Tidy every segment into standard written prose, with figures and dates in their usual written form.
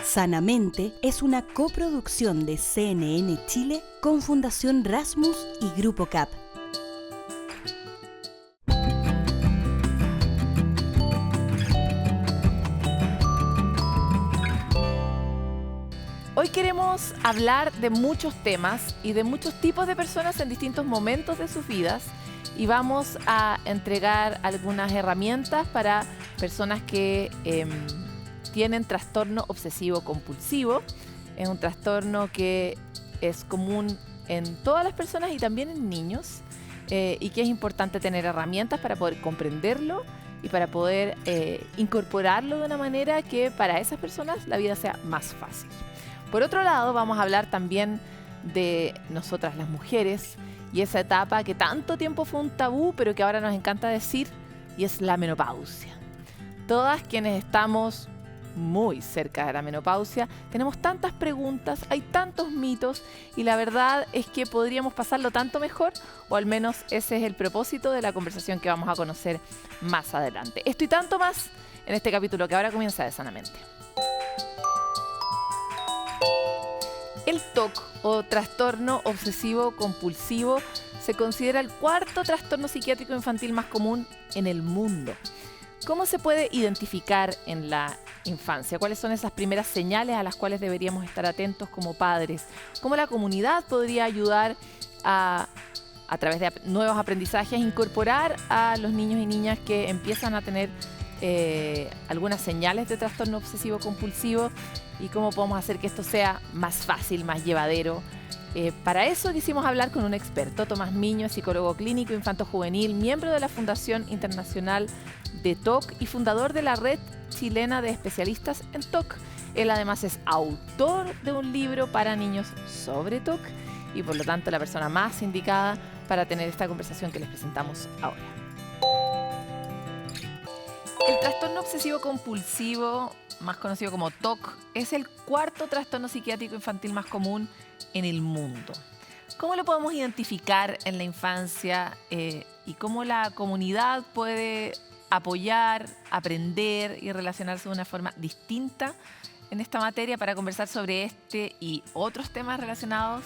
Sanamente es una coproducción de CNN Chile con Fundación Rasmus y Grupo CAP. Hoy queremos hablar de muchos temas y de muchos tipos de personas en distintos momentos de sus vidas, y vamos a entregar algunas herramientas para personas que tienen trastorno obsesivo compulsivo. Es un trastorno que es común en todas las personas y también en niños, y que es importante tener herramientas para poder comprenderlo y para poder incorporarlo de una manera que para esas personas la vida sea más fácil. Por otro lado, vamos a hablar también de nosotras las mujeres y esa etapa que tanto tiempo fue un tabú, pero que ahora nos encanta decir, y es la menopausia. Todas quienes estamos muy cerca de la menopausia tenemos tantas preguntas, hay tantos mitos, y la verdad es que podríamos pasarlo tanto mejor, o al menos ese es el propósito de la conversación que vamos a conocer más adelante. Esto y tanto más en este capítulo que ahora comienza de Sanamente. El TOC, o trastorno obsesivo compulsivo, se considera el cuarto trastorno psiquiátrico infantil más común en el mundo. ¿Cómo se puede identificar en la infancia? ¿Cuáles son esas primeras señales a las cuales deberíamos estar atentos como padres? ¿Cómo la comunidad podría ayudar a través de nuevos aprendizajes, incorporar a los niños y niñas que empiezan a tener algunas señales de trastorno obsesivo compulsivo? ¿Y cómo podemos hacer que esto sea más fácil, más llevadero? Para eso quisimos hablar con un experto, Tomás Miño, psicólogo clínico infanto-juvenil, miembro de la Fundación Internacional de TOC y fundador de la Red Chilena de Especialistas en TOC. Él además es autor de un libro para niños sobre TOC y por lo tanto la persona más indicada para tener esta conversación que les presentamos ahora. El trastorno obsesivo compulsivo, más conocido como TOC, es el cuarto trastorno psiquiátrico infantil más común en el mundo. ¿Cómo lo podemos identificar en la infancia y cómo la comunidad puede apoyar, aprender y relacionarse de una forma distinta en esta materia? Para conversar sobre este y otros temas relacionados,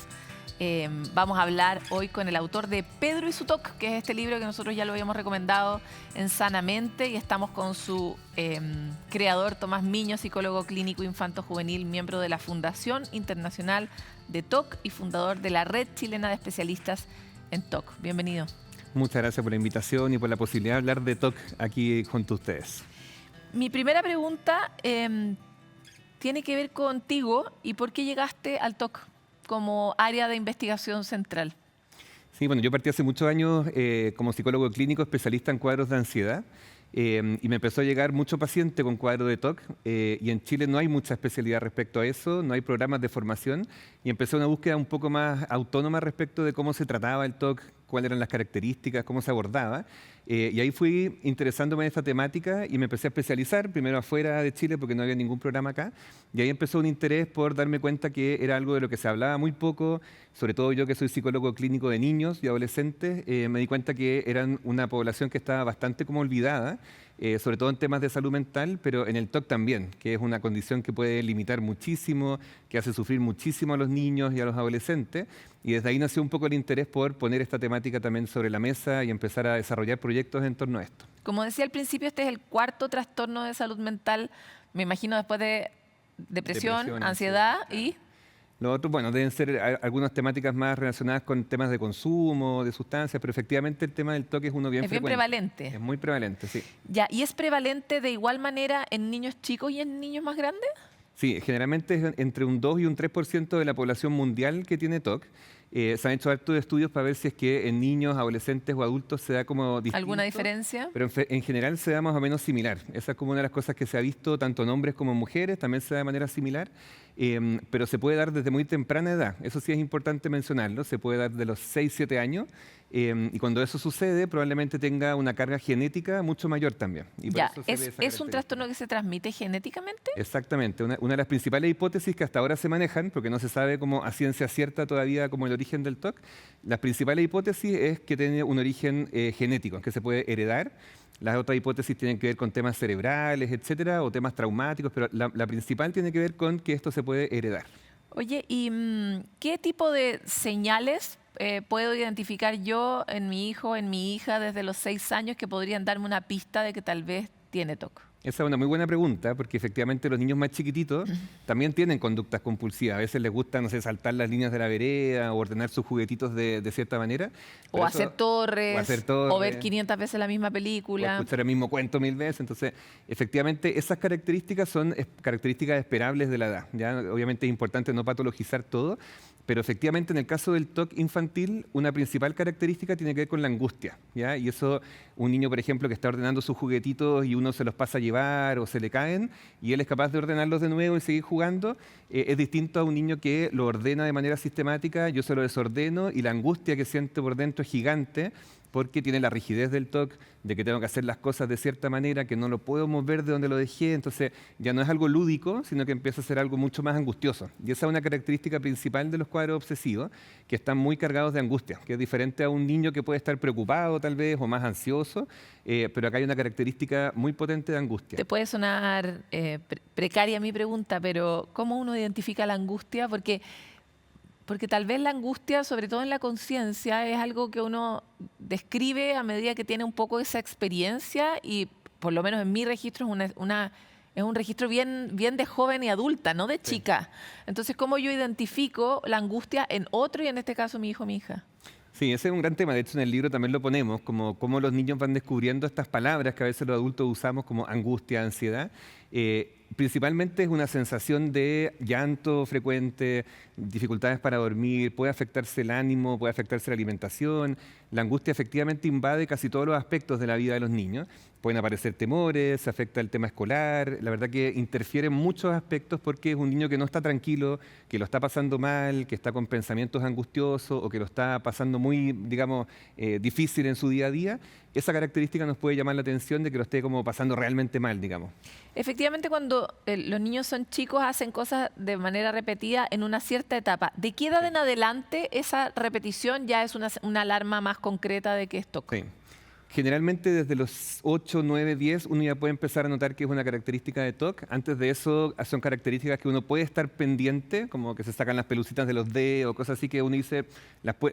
vamos a hablar hoy con el autor de Pedro y su TOC, que es este libro que nosotros ya lo habíamos recomendado en Sanamente, y estamos con su creador, Tomás Miño, psicólogo clínico infanto-juvenil, miembro de la Fundación Internacional de TOC y fundador de la Red Chilena de Especialistas en TOC. Bienvenido. Muchas gracias por la invitación y por la posibilidad de hablar de TOC aquí junto a ustedes. Mi primera pregunta tiene que ver contigo y por qué llegaste al TOC como área de investigación central. Sí, bueno, yo partí hace muchos años como psicólogo clínico especialista en cuadros de ansiedad y me empezó a llegar mucho paciente con cuadro de TOC y en Chile no hay mucha especialidad respecto a eso, no hay programas de formación, y empecé una búsqueda un poco más autónoma respecto de cómo se trataba el TOC, cuáles eran las características, cómo se abordaba. Y ahí fui interesándome en esta temática y me empecé a especializar, primero afuera de Chile porque no había ningún programa acá, y ahí empezó un interés por darme cuenta que era algo de lo que se hablaba muy poco, sobre todo yo que soy psicólogo clínico de niños y adolescentes, me di cuenta que eran una población que estaba bastante como olvidada, sobre todo en temas de salud mental, pero en el TOC también, que es una condición que puede limitar muchísimo, que hace sufrir muchísimo a los niños y a los adolescentes, y desde ahí nació un poco el interés por poner esta temática también sobre la mesa y empezar a desarrollar proyectos en torno a esto. Como decía al principio, este es el cuarto trastorno de salud mental, me imagino después de depresión, ansiedad y... Lo otro, bueno, deben ser algunas temáticas más relacionadas con temas de consumo, de sustancias, pero efectivamente el tema del TOC es uno bien frecuente. Es bien prevalente. Es muy prevalente, sí. Ya, ¿y es prevalente de igual manera en niños chicos y en niños más grandes? Sí, generalmente es entre un 2 y un 3% de la población mundial que tiene TOC. Se han hecho hartos estudios para ver si es que en niños, adolescentes o adultos se da como distinto. ¿Alguna diferencia? Pero en general se da más o menos similar. Esa es como una de las cosas que se ha visto tanto en hombres como en mujeres, también se da de manera similar, pero se puede dar desde muy temprana edad. Eso sí es importante mencionarlo, se puede dar de los 6, 7 años Y cuando eso sucede, probablemente tenga una carga genética mucho mayor también. Y por Ya, eso se ve esa ¿es un característica. trastorno que se transmite genéticamente? Exactamente. Una de las principales hipótesis que hasta ahora se manejan, porque no se sabe como a ciencia cierta todavía como el origen del TOC, las principales hipótesis es que tiene un origen genético, que se puede heredar. Las otras hipótesis tienen que ver con temas cerebrales, etcétera, o temas traumáticos, pero la principal tiene que ver con que esto se puede heredar. Oye, ¿y qué tipo de señales puedo identificar yo en mi hijo, en mi hija desde los 6 años que podrían darme una pista de que tal vez tiene TOC? Esa es una muy buena pregunta, porque efectivamente los niños más chiquititos también tienen conductas compulsivas. A veces les gusta, no sé, saltar las líneas de la vereda o ordenar sus juguetitos de cierta manera. O hacer torres, o ver torres, 500 veces la misma o película. escuchar el mismo cuento 1000 veces. Entonces, efectivamente, esas características son características esperables de la edad. ¿Ya? Obviamente es importante no patologizar todo, pero efectivamente en el caso del TOC infantil, una principal característica tiene que ver con la angustia. ¿Ya? Y eso, un niño, por ejemplo, que está ordenando sus juguetitos y uno se los pasa a llevar o se le caen, y él es capaz de ordenarlos de nuevo y seguir jugando, es distinto a un niño que lo ordena de manera sistemática, yo se lo desordeno, y la angustia que siente por dentro es gigante, porque tiene la rigidez del TOC, de que tengo que hacer las cosas de cierta manera, que no lo puedo mover de donde lo dejé, entonces ya no es algo lúdico, sino que empieza a ser algo mucho más angustioso. Y esa es una característica principal de los cuadros obsesivos, que están muy cargados de angustia, que es diferente a un niño que puede estar preocupado tal vez, o más ansioso, pero acá hay una característica muy potente de angustia. Te puede sonar precaria mi pregunta, pero ¿cómo uno identifica la angustia? Porque tal vez la angustia, sobre todo en la conciencia, es algo que uno describe a medida que tiene un poco esa experiencia y por lo menos en mi registro es un registro bien de joven y adulta, no de chica. Entonces, ¿cómo yo identifico la angustia en otro y en este caso mi hijo o mi hija? Sí, ese es un gran tema. De hecho, en el libro también lo ponemos, como cómo los niños van descubriendo estas palabras que a veces los adultos usamos como angustia, ansiedad. Principalmente es una sensación de llanto frecuente, dificultades para dormir, puede afectarse el ánimo, puede afectarse la alimentación. La angustia efectivamente invade casi todos los aspectos de la vida de los niños. Pueden aparecer temores, afecta el tema escolar. La verdad que interfiere en muchos aspectos porque es un niño que no está tranquilo, que lo está pasando mal, que está con pensamientos angustiosos o que lo está pasando muy, digamos, difícil en su día a día. Esa característica nos puede llamar la atención de que lo esté como pasando realmente mal, digamos. Efectivamente, cuando los niños son chicos hacen cosas de manera repetida en una cierta etapa. ¿De qué edad en adelante esa repetición ya es una alarma más concreta de que es TOC? Sí. Generalmente desde los 8, 9, 10 uno ya puede empezar a notar que es una característica de TOC. Antes de eso son características que uno puede estar pendiente, como que se sacan las pelucitas de los dedos o cosas así que uno dice,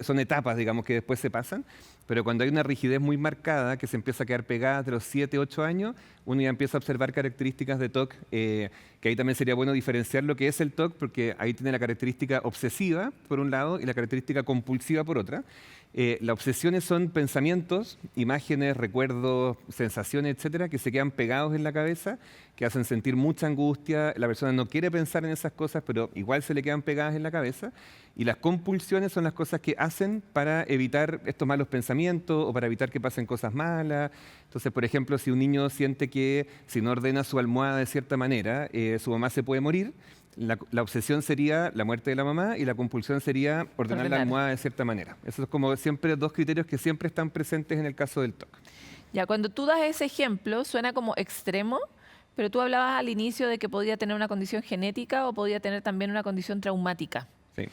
son etapas, digamos, que después se pasan. Pero cuando hay una rigidez muy marcada que se empieza a quedar pegada de los 7, 8 años, uno ya empieza a observar características de TOC, que ahí también sería bueno diferenciar lo que es el TOC, porque ahí tiene la característica obsesiva por un lado y la característica compulsiva por otra. Las obsesiones son pensamientos, imágenes, recuerdos, sensaciones, etcétera, que se quedan pegados en la cabeza, que hacen sentir mucha angustia. La persona no quiere pensar en esas cosas, pero igual se le quedan pegadas en la cabeza. Y las compulsiones son las cosas que hacen para evitar estos malos pensamientos o para evitar que pasen cosas malas. Entonces, por ejemplo, si un niño siente que si no ordena su almohada de cierta manera, su mamá se puede morir, la obsesión sería la muerte de la mamá y la compulsión sería ordenar la almohada de cierta manera. Esos son como siempre dos criterios que siempre están presentes en el caso del TOC. Ya, cuando tú das ese ejemplo, suena como extremo, pero tú hablabas al inicio de que podía tener una condición genética o podía tener también una condición traumática. Sí.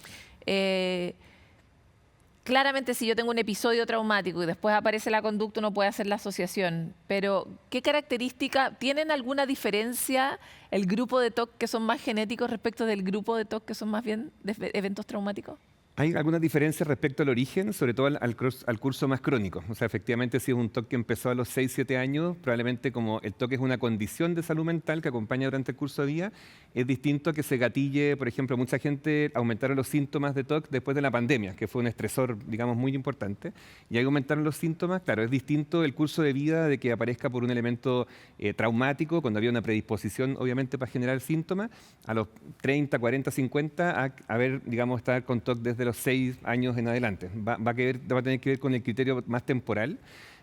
Claramente, si yo tengo un episodio traumático y después aparece la conducta, uno puede hacer la asociación. Pero, ¿qué característica, tienen alguna diferencia el grupo de TOC que son más genéticos respecto del grupo de TOC que son más bien de eventos traumáticos? Hay algunas diferencias respecto al origen, sobre todo al curso más crónico. O sea, efectivamente, si es un TOC que empezó a los 6, 7 años, probablemente como el TOC es una condición de salud mental que acompaña durante el curso de vida, es distinto a que se gatille, por ejemplo, mucha gente aumentaron los síntomas de TOC después de la pandemia, que fue un estresor, digamos, muy importante, y ahí aumentaron los síntomas. Claro, es distinto el curso de vida de que aparezca por un elemento traumático, cuando había una predisposición, obviamente, para generar síntomas, a los 30, 40, 50, a ver, digamos, estar con TOC desde los 6 años en adelante. Va a tener que ver con el criterio más temporal,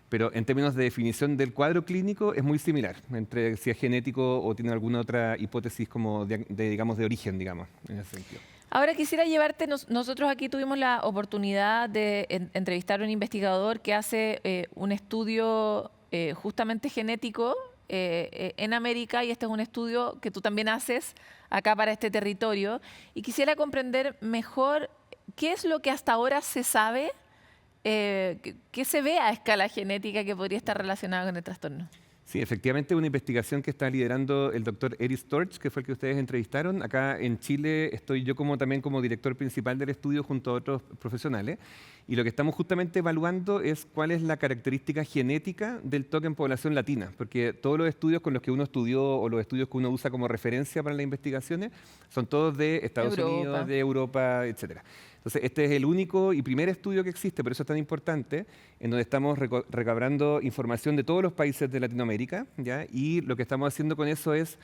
pero en términos de definición del cuadro clínico es muy similar, entre si es genético o tiene alguna otra hipótesis como digamos, de origen, digamos, en ese sentido. Ahora quisiera llevarte, nosotros aquí tuvimos la oportunidad de entrevistar a un investigador que hace un estudio justamente genético en América, y este es un estudio que tú también haces acá para este territorio, y quisiera comprender mejor qué es lo que hasta ahora se sabe, qué se ve a escala genética que podría estar relacionado con el trastorno. Sí, efectivamente, una investigación que está liderando el doctor Eric Storch, que fue el que ustedes entrevistaron. Acá en Chile estoy yo también como director principal del estudio junto a otros profesionales. Y lo que estamos justamente evaluando es cuál es la característica genética del TOC en población latina. Porque todos los estudios con los que uno estudió o los estudios que uno usa como referencia para las investigaciones son todos de Estados Unidos, de Europa, etcétera. Entonces, este es el único y primer estudio que existe, por eso es tan importante, en donde estamos recabrando información de todos los países de Latinoamérica, ¿ya? Y lo que estamos haciendo con eso es,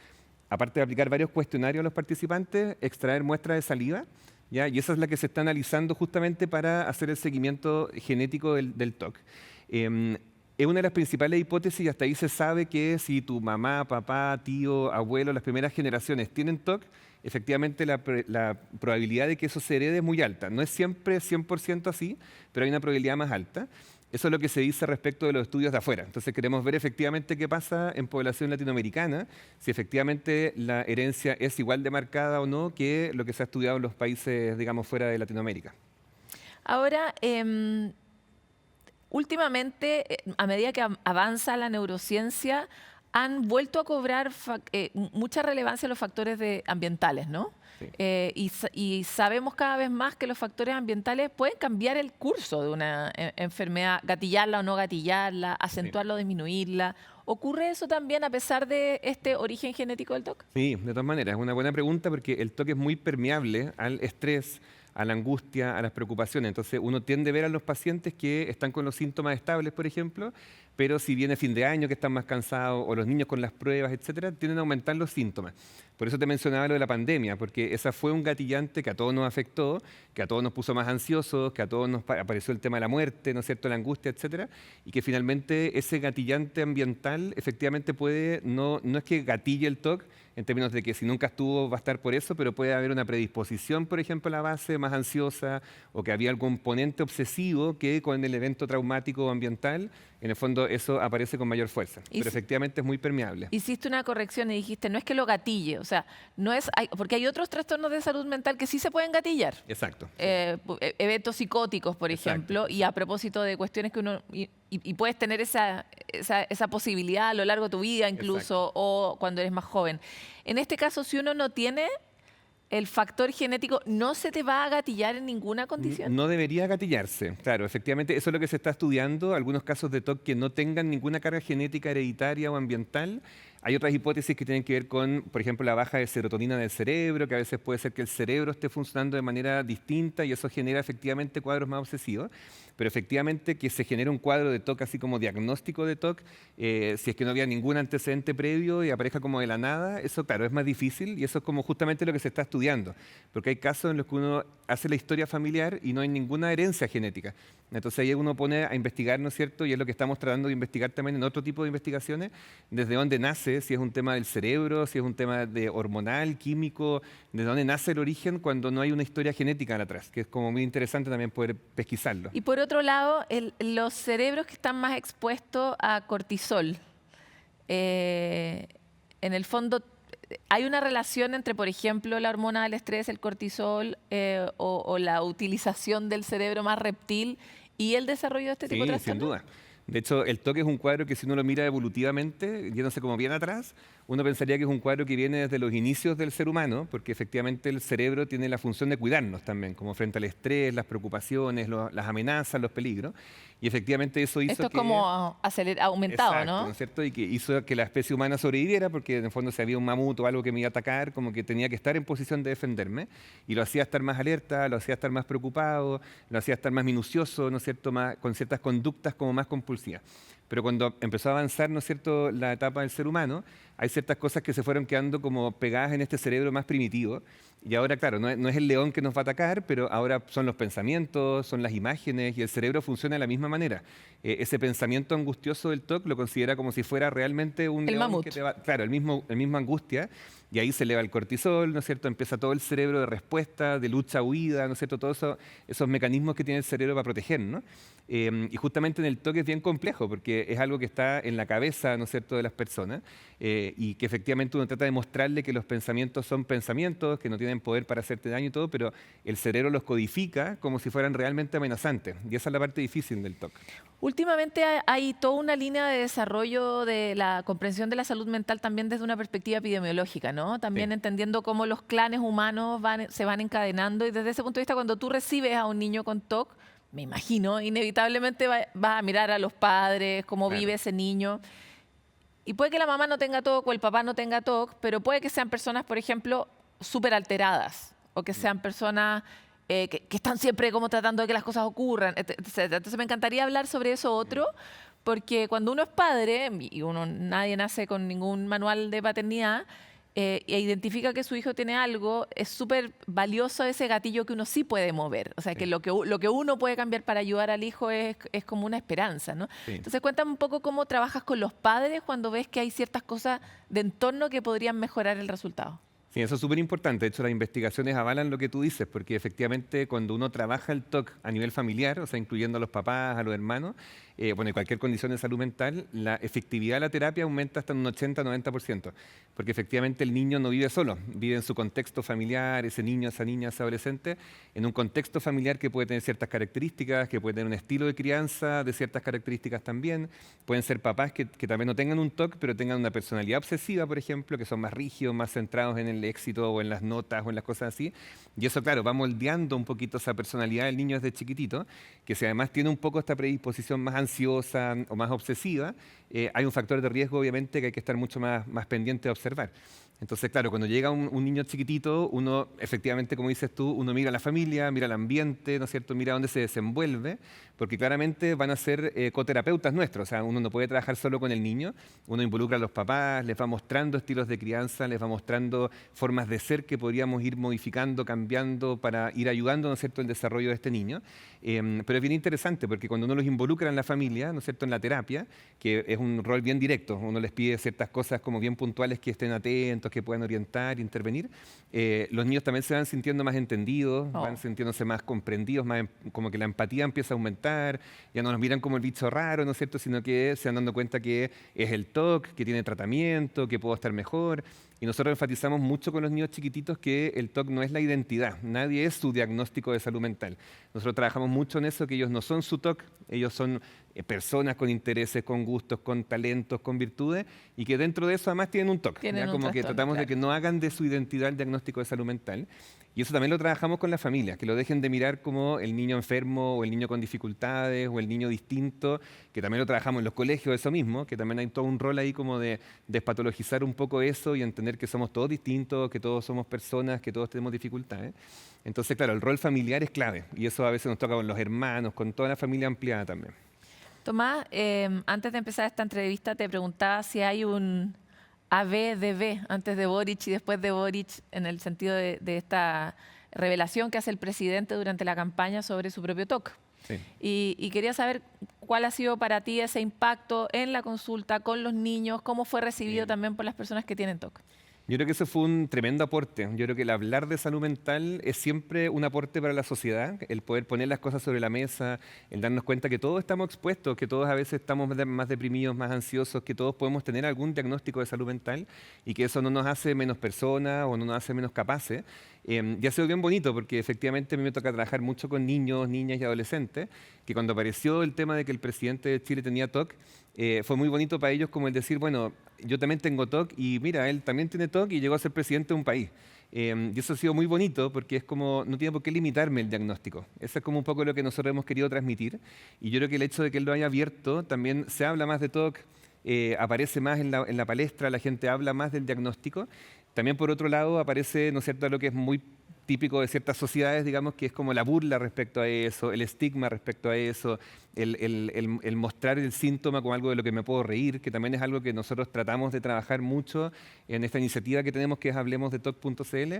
aparte de aplicar varios cuestionarios a los participantes, extraer muestras de saliva, ¿ya? Y esa es la que se está analizando justamente para hacer el seguimiento genético del TOC. Es una de las principales hipótesis, y hasta ahí se sabe que si tu mamá, papá, tío, abuelo, las primeras generaciones tienen TOC, efectivamente la probabilidad de que eso se herede es muy alta. No es siempre 100% así, pero hay una probabilidad más alta. Eso es lo que se dice respecto de los estudios de afuera. Entonces queremos ver efectivamente qué pasa en población latinoamericana, si efectivamente la herencia es igual de marcada o no que lo que se ha estudiado en los países, digamos, fuera de Latinoamérica. Ahora, últimamente, a medida que avanza la neurociencia, han vuelto a cobrar mucha relevancia los factores ambientales, ¿no? Sí. Y sabemos cada vez más que los factores ambientales pueden cambiar el curso de una enfermedad, gatillarla o no gatillarla, acentuarla o disminuirla. ¿Ocurre eso también a pesar de este origen genético del TOC? Sí, de todas maneras, es una buena pregunta porque el TOC es muy permeable al estrés, a la angustia, a las preocupaciones. Entonces uno tiende a ver a los pacientes que están con los síntomas estables, por ejemplo, pero si viene fin de año que están más cansados, o los niños con las pruebas, etcétera, tienden a aumentar los síntomas. Por eso te mencionaba lo de la pandemia, porque esa fue un gatillante que a todos nos afectó, que a todos nos puso más ansiosos, que a todos nos apareció el tema de la muerte, ¿no es cierto?, la angustia, etcétera, y que finalmente ese gatillante ambiental efectivamente puede, no es que gatille el TOC, en términos de que si nunca estuvo va a estar por eso, pero puede haber una predisposición, por ejemplo, a la base más ansiosa, o que había algún componente obsesivo que con el evento traumático ambiental, en el fondo eso aparece con mayor fuerza. Pero efectivamente es muy permeable. Hiciste una corrección y dijiste, no es que lo gatille, o sea, no es, porque hay otros trastornos de salud mental que sí se pueden gatillar. Exacto. Eventos psicóticos, por ejemplo, y a propósito de cuestiones que uno... Y puedes tener esa posibilidad a lo largo de tu vida incluso, exacto, o cuando eres más joven. En este caso, si uno no tiene el factor genético, ¿no se te va a gatillar en ninguna condición? No debería gatillarse, claro, efectivamente eso es lo que se está estudiando, algunos casos de TOC que no tengan ninguna carga genética hereditaria o ambiental. Hay otras hipótesis que tienen que ver con, por ejemplo, la baja de serotonina del cerebro, que a veces puede ser que el cerebro esté funcionando de manera distinta y eso genera efectivamente cuadros más obsesivos. Pero efectivamente que se genere un cuadro de TOC así como diagnóstico de TOC, si es que no había ningún antecedente previo y aparezca como de la nada, eso claro, es más difícil y eso es como justamente lo que se está estudiando. Porque hay casos en los que uno hace la historia familiar y no hay ninguna herencia genética. Entonces ahí uno pone a investigar, ¿no es cierto? Y es lo que estamos tratando de investigar también en otro tipo de investigaciones, desde dónde nace, si es un tema del cerebro, si es un tema de hormonal, químico, de dónde nace el origen cuando no hay una historia genética atrás, que es como muy interesante también poder pesquisarlo. Y por otro lado, los cerebros que están más expuestos a cortisol, en el fondo, ¿hay una relación entre, por ejemplo, la hormona del estrés, el cortisol, o la utilización del cerebro más reptil y el desarrollo de este tipo de trastornos? Sin duda. De hecho, el TOC es un cuadro que si uno lo mira evolutivamente, yéndose como bien atrás, uno pensaría que es un cuadro que viene desde los inicios del ser humano, porque efectivamente el cerebro tiene la función de cuidarnos también, como frente al estrés, las preocupaciones, las amenazas, los peligros. Y efectivamente eso hizo Esto es como aumentado, exacto, ¿no? ¿no es cierto? Y que hizo que la especie humana sobreviviera, porque en el fondo si había un mamut o algo que me iba a atacar, como que tenía que estar en posición de defenderme. Y lo hacía estar más alerta, lo hacía estar más preocupado, lo hacía estar más minucioso, ¿no es cierto? Con ciertas conductas como más compulsivas. Pero cuando empezó a avanzar, ¿no es cierto?, la etapa del ser humano, hay ciertas cosas que se fueron quedando como pegadas en este cerebro más primitivo Y ahora, claro, no es el león que nos va a atacar, pero ahora son los pensamientos, son las imágenes y el cerebro funciona de la misma manera. Ese pensamiento angustioso del TOC lo considera como si fuera realmente un El león mamut. que te va... Claro, el mismo angustia. Y ahí se eleva el cortisol, ¿no es cierto? Empieza todo el cerebro de respuesta, de lucha, huida, ¿no es cierto? Todos esos mecanismos que tiene el cerebro para proteger, ¿no? Y justamente en el TOC es bien complejo porque es algo que está en la cabeza, ¿no es cierto?, de las personas y que efectivamente uno trata de mostrarle que los pensamientos son pensamientos, que no tienen poder para hacerte daño y todo, pero el cerebro los codifica como si fueran realmente amenazantes. Y esa es la parte difícil del TOC. Últimamente hay toda una línea de desarrollo de la comprensión de la salud mental también desde una perspectiva epidemiológica, ¿no? También Sí. entendiendo cómo los clanes humanos se van encadenando y desde ese punto de vista cuando tú recibes a un niño con TOC, me imagino, inevitablemente vas a mirar a los padres, cómo Claro. vive ese niño. Y puede que la mamá no tenga TOC o el papá no tenga TOC, pero puede que sean personas, por ejemplo, súper alteradas o que sean personas que están siempre como tratando de que las cosas ocurran, etcétera. Entonces me encantaría hablar sobre eso otro, porque cuando uno es padre, y nadie nace con ningún manual de paternidad, e identifica que su hijo tiene algo, es súper valioso ese gatillo que uno sí puede mover. O sea, que Sí. lo que uno puede cambiar para ayudar al hijo es como una esperanza, ¿no? Sí. Entonces, cuéntame un poco cómo trabajas con los padres cuando ves que hay ciertas cosas de entorno que podrían mejorar el resultado. Sí, eso es súper importante. De hecho, las investigaciones avalan lo que tú dices, porque efectivamente cuando uno trabaja el TOC a nivel familiar, o sea, incluyendo a los papás, a los hermanos, bueno, y cualquier condición de salud mental, la efectividad de la terapia aumenta hasta un 80-90%, porque efectivamente el niño no vive solo, vive en su contexto familiar, ese niño, esa niña, ese adolescente, en un contexto familiar que puede tener ciertas características, que puede tener un estilo de crianza de ciertas características también. Pueden ser papás que también no tengan un TOC, pero tengan una personalidad obsesiva, por ejemplo, que son más rígidos, más centrados en el éxito o en las notas o en las cosas así. Y eso, claro, va moldeando un poquito esa personalidad del niño desde chiquitito, que si además tiene un poco esta predisposición más ansiosa o más obsesiva, hay un factor de riesgo, obviamente, que hay que estar mucho más pendiente de observar. Entonces, claro, cuando llega un niño chiquitito, uno, efectivamente, como dices tú, uno mira a la familia, mira el ambiente, ¿no es cierto?, mira dónde se desenvuelve, porque claramente van a ser coterapeutas nuestros. O sea, uno no puede trabajar solo con el niño, uno involucra a los papás, les va mostrando estilos de crianza, les va mostrando formas de ser que podríamos ir modificando, cambiando para ir ayudando, ¿no es cierto?, el desarrollo de este niño. Pero es bien interesante porque cuando uno los involucra en la familia, ¿no es cierto?, en la terapia, que es un rol bien directo, uno les pide ciertas cosas como bien puntuales que estén atentos, que puedan orientar, intervenir, los niños también se van sintiendo más entendidos, van sintiéndose más comprendidos, como que la empatía empieza a aumentar, ya no nos miran como el bicho raro, ¿no es cierto?, sino que se van dando cuenta que es el TOC, que tiene tratamiento, que puedo estar mejor. Y nosotros enfatizamos mucho con los niños chiquititos que el TOC no es la identidad, nadie es su diagnóstico de salud mental. Nosotros trabajamos mucho en eso, que ellos no son su TOC, ellos son personas con intereses, con gustos, con talentos, con virtudes, y que dentro de eso además tienen un TOC. Tienen un Como que trastorno, tratamos de claro. que no hagan de su identidad el diagnóstico de salud mental. Y eso también lo trabajamos con las familias, que lo dejen de mirar como el niño enfermo o el niño con dificultades o el niño distinto, que también lo trabajamos en los colegios, eso mismo, que también hay todo un rol ahí como de despatologizar un poco eso y entender que somos todos distintos, que todos somos personas, que todos tenemos dificultades. Entonces, claro, el rol familiar es clave y eso a veces nos toca con los hermanos, con toda la familia ampliada también. Tomás, antes de empezar esta entrevista te preguntaba si hay un ABDB antes de Boric y después de Boric en el sentido de esta revelación que hace el presidente durante la campaña sobre su propio TOC. Sí. Y quería saber cuál ha sido para ti ese impacto en la consulta con los niños, cómo fue recibido también por las personas que tienen TOC. Yo creo que eso fue un tremendo aporte. Yo creo que el hablar de salud mental es siempre un aporte para la sociedad, el poder poner las cosas sobre la mesa, el darnos cuenta que todos estamos expuestos, que todos a veces estamos más deprimidos, más ansiosos, que todos podemos tener algún diagnóstico de salud mental y que eso no nos hace menos personas o no nos hace menos capaces. Y ha sido bien bonito porque efectivamente a mí me toca trabajar mucho con niños, niñas y adolescentes, que cuando apareció el tema de que el presidente de Chile tenía TOC, fue muy bonito para ellos como el decir, bueno, yo también tengo TOC y mira, él también tiene TOC y llegó a ser presidente de un país. Y eso ha sido muy bonito porque es como, no tiene por qué limitarme el diagnóstico. Eso es como un poco lo que nosotros hemos querido transmitir. Y yo creo que el hecho de que él lo haya abierto, también se habla más de TOC, aparece más en la palestra, la gente habla más del diagnóstico. También por otro lado aparece, ¿no es cierto?, lo que es muy típico de ciertas sociedades, digamos, que es como la burla respecto a eso, el estigma respecto a eso, el mostrar el síntoma como algo de lo que me puedo reír, que también es algo que nosotros tratamos de trabajar mucho en esta iniciativa que tenemos, que es Hablemos de TOC.cl,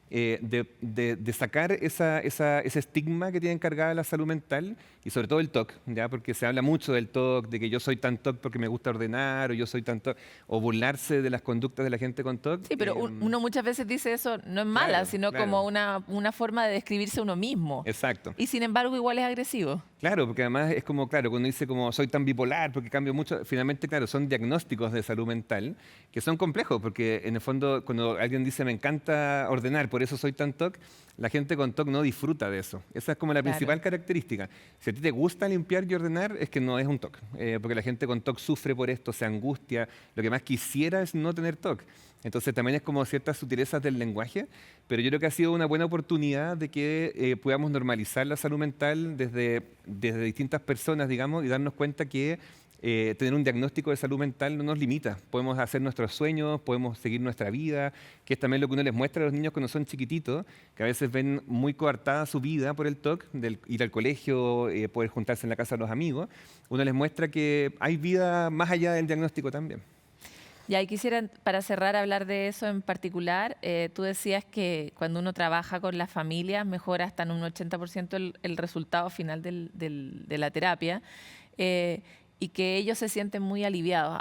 de sacar ese estigma que tiene encargada la salud mental y sobre todo el TOC, ¿ya? Porque se habla mucho del TOC, de que yo soy tan TOC porque me gusta ordenar, o yo soy tan TOC, o burlarse de las conductas de la gente con TOC. Sí, pero uno muchas veces dice eso, no es mala, sino claro. como una forma de describirse a uno mismo. Exacto. Y sin embargo igual es agresivo. Claro, porque además es como, claro, cuando dice como soy tan bipolar porque cambio mucho, finalmente, claro, son diagnósticos de salud mental que son complejos, porque en el fondo cuando alguien dice me encanta ordenar, por eso soy tan TOC, la gente con TOC no disfruta de eso. Esa es como la principal característica. Si a ti te gusta limpiar y ordenar, es que no es un TOC, porque la gente con TOC sufre por esto, se angustia, lo que más quisiera es no tener TOC. Entonces también es como ciertas sutilezas del lenguaje, pero yo creo que ha sido una buena oportunidad de que podamos normalizar la salud mental desde distintas personas, digamos, y darnos cuenta que tener un diagnóstico de salud mental no nos limita. Podemos hacer nuestros sueños, podemos seguir nuestra vida, que es también lo que uno les muestra a los niños cuando son chiquititos, que a veces ven muy coartada su vida por el TOC, del ir al colegio, poder juntarse en la casa de los amigos. Uno les muestra que hay vida más allá del diagnóstico también. Ya, y quisiera, para cerrar, hablar de eso en particular. Tú decías que cuando uno trabaja con las familias mejora hasta en un 80% el resultado final de la terapia y que ellos se sienten muy aliviados.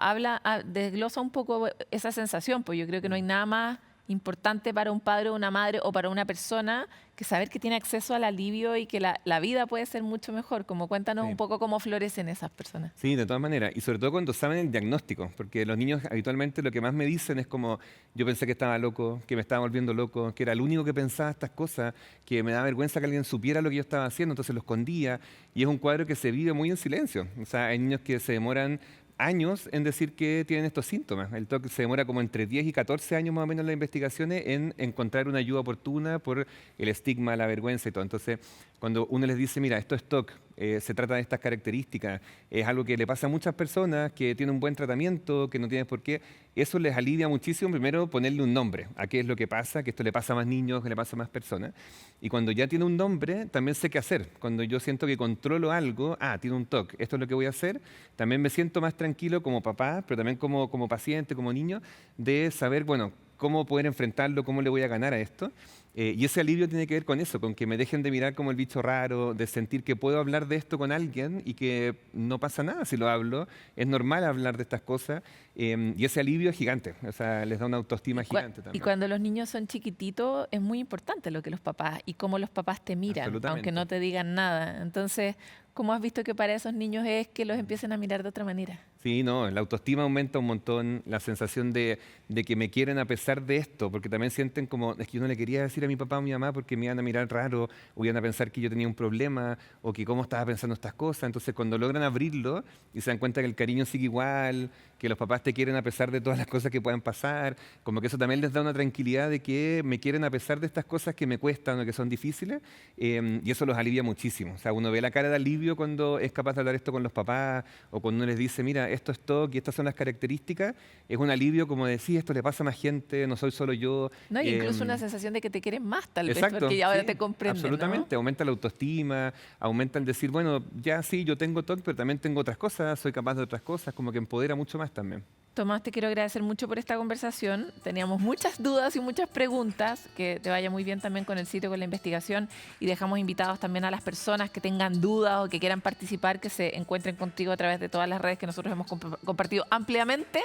Desglosa un poco esa sensación, pues yo creo que no hay nada más importante para un padre o una madre o para una persona que saber que tiene acceso al alivio y que la vida puede ser mucho mejor. Como cuéntanos un poco cómo florecen esas personas. Sí, de todas maneras. Y sobre todo cuando saben el diagnóstico, porque los niños habitualmente lo que más me dicen es como yo pensé que estaba loco, que me estaba volviendo loco, que era el único que pensaba estas cosas, que me da vergüenza que alguien supiera lo que yo estaba haciendo, entonces lo escondía. Y es un cuadro que se vive muy en silencio. O sea, hay niños que se demoran años en decir que tienen estos síntomas. El TOC se demora como entre 10 y 14 años más o menos en las investigaciones en encontrar una ayuda oportuna por el estigma, la vergüenza y todo. Entonces, cuando uno les dice, mira, esto es TOC, se trata de estas características, es algo que le pasa a muchas personas, que tienen un buen tratamiento, que no tienen por qué, eso les alivia muchísimo, primero ponerle un nombre a qué es lo que pasa, que esto le pasa a más niños, que le pasa a más personas. Y cuando ya tiene un nombre, también sé qué hacer. Cuando yo siento que controlo algo, tiene un TOC, esto es lo que voy a hacer, también me siento más tranquilo como papá, pero también como paciente, como niño, de saber, bueno, cómo poder enfrentarlo, cómo le voy a ganar a esto. Y ese alivio tiene que ver con eso, con que me dejen de mirar como el bicho raro, de sentir que puedo hablar de esto con alguien y que no pasa nada si lo hablo. Es normal hablar de estas cosas y ese alivio es gigante, o sea, les da una autoestima gigante también. Y cuando los niños son chiquititos es muy importante lo que los papás y cómo los papás te miran, aunque no te digan nada. Entonces, ¿cómo has visto que para esos niños es que los empiecen a mirar de otra manera? Sí, no, la autoestima aumenta un montón, la sensación de que me quieren a pesar de esto, porque también sienten como, es que yo no le quería decir a mi papá o a mi mamá porque me iban a mirar raro, o iban a pensar que yo tenía un problema, o que cómo estaba pensando estas cosas. Entonces, cuando logran abrirlo y se dan cuenta que el cariño sigue igual, que los papás te quieren a pesar de todas las cosas que puedan pasar, como que eso también les da una tranquilidad de que me quieren a pesar de estas cosas que me cuestan o que son difíciles, y eso los alivia muchísimo. O sea, uno ve la cara de alivio cuando es capaz de hablar esto con los papás, o cuando uno les dice, mira, esto es TOC y estas son las características, es un alivio como de, sí, esto le pasa a más gente, no soy solo yo. No, y incluso una sensación de que te quieren más, tal vez, exacto, porque ahora sí, te comprenden, absolutamente, ¿no? aumenta la autoestima, aumenta el decir, bueno, ya sí, yo tengo TOC, pero también tengo otras cosas, soy capaz de otras cosas, como que empodera mucho más también. Tomás, te quiero agradecer mucho por esta conversación. Teníamos muchas dudas y muchas preguntas. Que te vaya muy bien también con el sitio, con la investigación. Y dejamos invitados también a las personas que tengan dudas o que quieran participar, que se encuentren contigo a través de todas las redes que nosotros hemos compartido ampliamente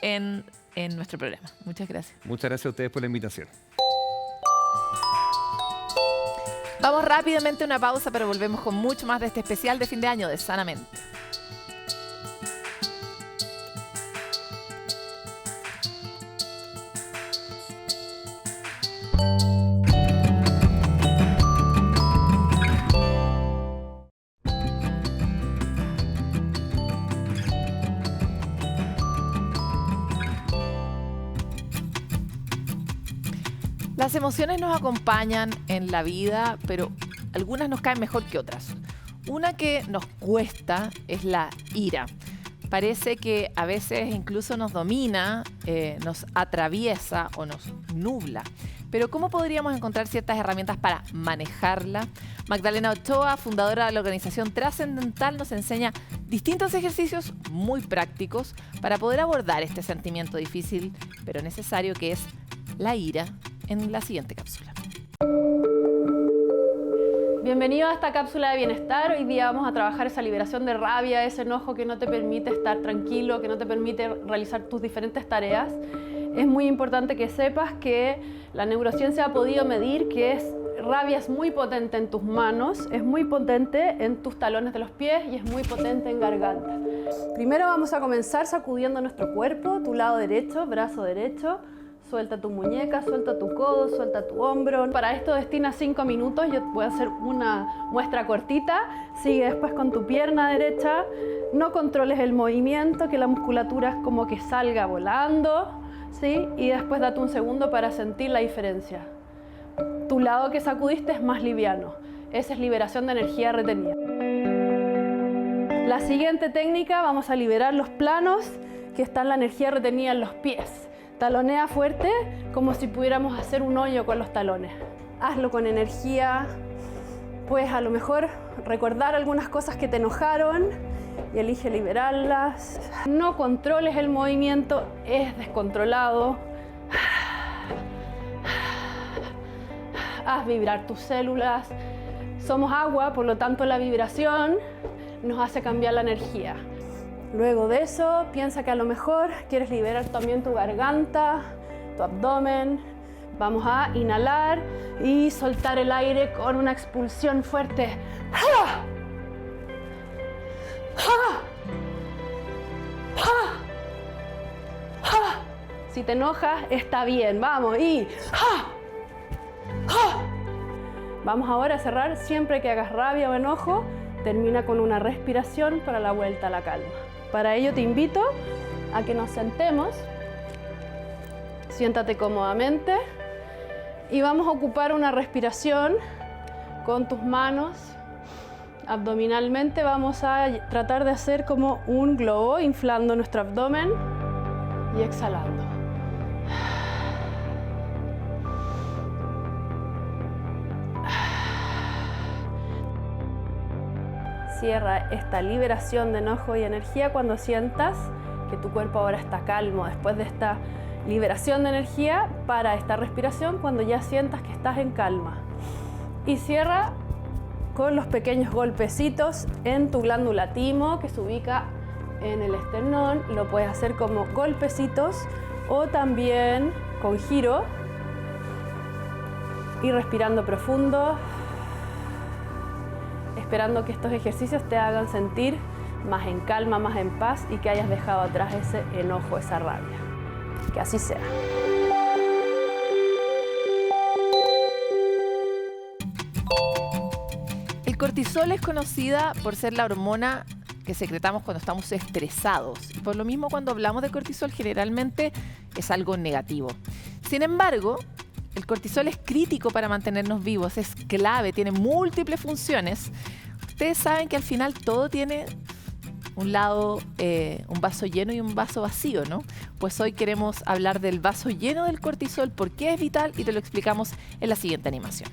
en nuestro programa. Muchas gracias. Muchas gracias a ustedes por la invitación. Vamos rápidamente a una pausa, pero volvemos con mucho más de este especial de fin de año de Sanamente. Las emociones nos acompañan en la vida, pero algunas nos caen mejor que otras. Una que nos cuesta es la ira. Parece que a veces incluso nos domina, nos atraviesa o nos nubla. Pero ¿cómo podríamos encontrar ciertas herramientas para manejarla? Magdalena Ochoa, fundadora de la organización Trascendental, nos enseña distintos ejercicios muy prácticos para poder abordar este sentimiento difícil pero necesario que es la ira en la siguiente cápsula. Bienvenido a esta cápsula de bienestar. Hoy día vamos a trabajar esa liberación de rabia, ese enojo que no te permite estar tranquilo, que no te permite realizar tus diferentes tareas. Es muy importante que sepas que la neurociencia ha podido medir que rabia es muy potente en tus manos, es muy potente en tus talones de los pies y es muy potente en garganta. Primero vamos a comenzar sacudiendo nuestro cuerpo, tu lado derecho, brazo derecho. Suelta tu muñeca, suelta tu codo, suelta tu hombro. Para esto destina 5 minutos. Yo voy a hacer una muestra cortita. Sigue después con tu pierna derecha. No controles el movimiento, que la musculatura es como que salga volando, ¿sí? Y después date un segundo para sentir la diferencia. Tu lado que sacudiste es más liviano. Esa es liberación de energía retenida. La siguiente técnica, vamos a liberar los planos que están la energía retenida en los pies. Talonea fuerte, como si pudiéramos hacer un hoyo con los talones. Hazlo con energía. Puedes a lo mejor recordar algunas cosas que te enojaron y elige liberarlas. No controles el movimiento, es descontrolado. Haz vibrar tus células. Somos agua, por lo tanto la vibración nos hace cambiar la energía. Luego de eso, piensa que a lo mejor quieres liberar también tu garganta, tu abdomen. Vamos a inhalar y soltar el aire con una expulsión fuerte. ¡Ja! ¡Ja! ¡Ja! ¡Ja! Si te enojas, está bien. Vamos, y ¡ja! ¡Ja! Vamos ahora a cerrar. Siempre que hagas rabia o enojo, termina con una respiración para la vuelta a la calma. Para ello te invito a que nos sentemos, siéntate cómodamente y vamos a ocupar una respiración con tus manos. Abdominalmente vamos a tratar de hacer como un globo, inflando nuestro abdomen y exhalando. Cierra esta liberación de enojo y energía cuando sientas que tu cuerpo ahora está calmo. Después de esta liberación de energía, para esta respiración cuando ya sientas que estás en calma. Y cierra con los pequeños golpecitos en tu glándula timo, que se ubica en el esternón. Lo puedes hacer como golpecitos o también con giro. Y respirando profundo, esperando que estos ejercicios te hagan sentir más en calma, más en paz y que hayas dejado atrás ese enojo, esa rabia. Que así sea. El cortisol es conocida por ser la hormona que secretamos cuando estamos estresados. Y por lo mismo, cuando hablamos de cortisol, generalmente es algo negativo. Sin embargo, el cortisol es crítico para mantenernos vivos, es clave, tiene múltiples funciones. Ustedes saben que al final todo tiene un lado, un vaso lleno y un vaso vacío, ¿no? Pues hoy queremos hablar del vaso lleno del cortisol, por qué es vital y te lo explicamos en la siguiente animación.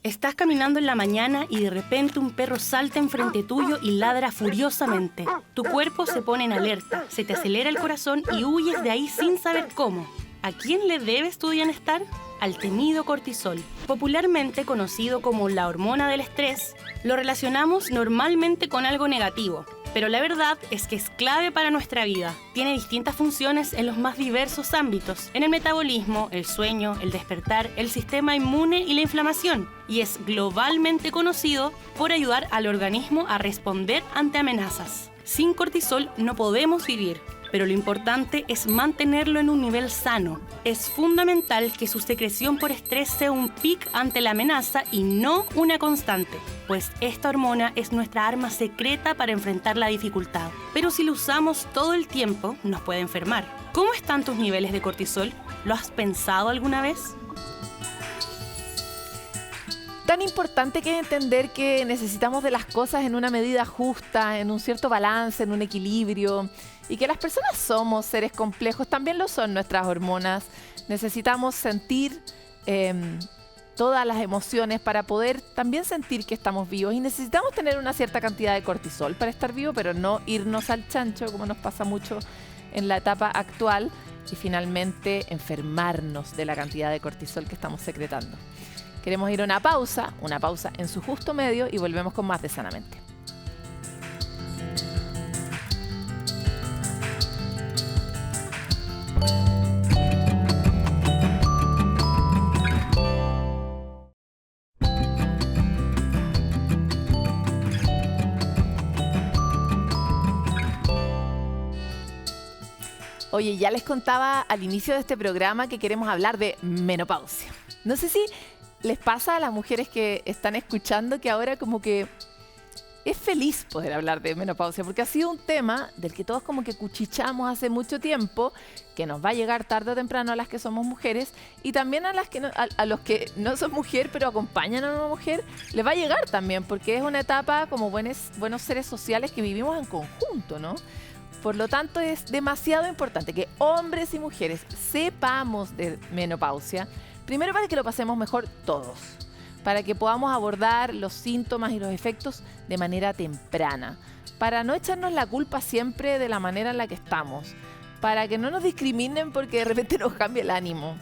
Estás caminando en la mañana y de repente un perro salta enfrente tuyo y ladra furiosamente. Tu cuerpo se pone en alerta, se te acelera el corazón y huyes de ahí sin saber cómo. ¿A quién le debes tu bienestar? Al temido cortisol. Popularmente conocido como la hormona del estrés, lo relacionamos normalmente con algo negativo. Pero la verdad es que es clave para nuestra vida. Tiene distintas funciones en los más diversos ámbitos. En el metabolismo, el sueño, el despertar, el sistema inmune y la inflamación. Y es globalmente conocido por ayudar al organismo a responder ante amenazas. Sin cortisol no podemos vivir. Pero lo importante es mantenerlo en un nivel sano. Es fundamental que su secreción por estrés sea un pic ante la amenaza y no una constante, pues esta hormona es nuestra arma secreta para enfrentar la dificultad. Pero si lo usamos todo el tiempo, nos puede enfermar. ¿Cómo están tus niveles de cortisol? ¿Lo has pensado alguna vez? tan importante que es entender que necesitamos de las cosas en una medida justa, en un cierto balance, en un equilibrio, y que las personas somos seres complejos, también lo son nuestras hormonas. Necesitamos sentir todas las emociones para poder también sentir que estamos vivos, y necesitamos tener una cierta cantidad de cortisol para estar vivo, pero no irnos al chancho, como nos pasa mucho en la etapa actual, y finalmente enfermarnos de la cantidad de cortisol que estamos secretando. Queremos ir a una pausa en su justo medio, y volvemos con más de Sanamente. Oye, ya les contaba al inicio de este programa que queremos hablar de menopausia. No sé si les pasa a las mujeres que están escuchando que ahora como que es feliz poder hablar de menopausia, porque ha sido un tema del que todos como que cuchichamos hace mucho tiempo, que nos va a llegar tarde o temprano a las que somos mujeres, y también a las que a los que no son mujer pero acompañan a una mujer, les va a llegar también, porque es una etapa como buenos seres sociales que vivimos en conjunto, ¿no? Por lo tanto, es demasiado importante que hombres y mujeres sepamos de menopausia, primero para que lo pasemos mejor todos, para que podamos abordar los síntomas y los efectos de manera temprana, para no echarnos la culpa siempre de la manera en la que estamos, para que no nos discriminen porque de repente nos cambia el ánimo,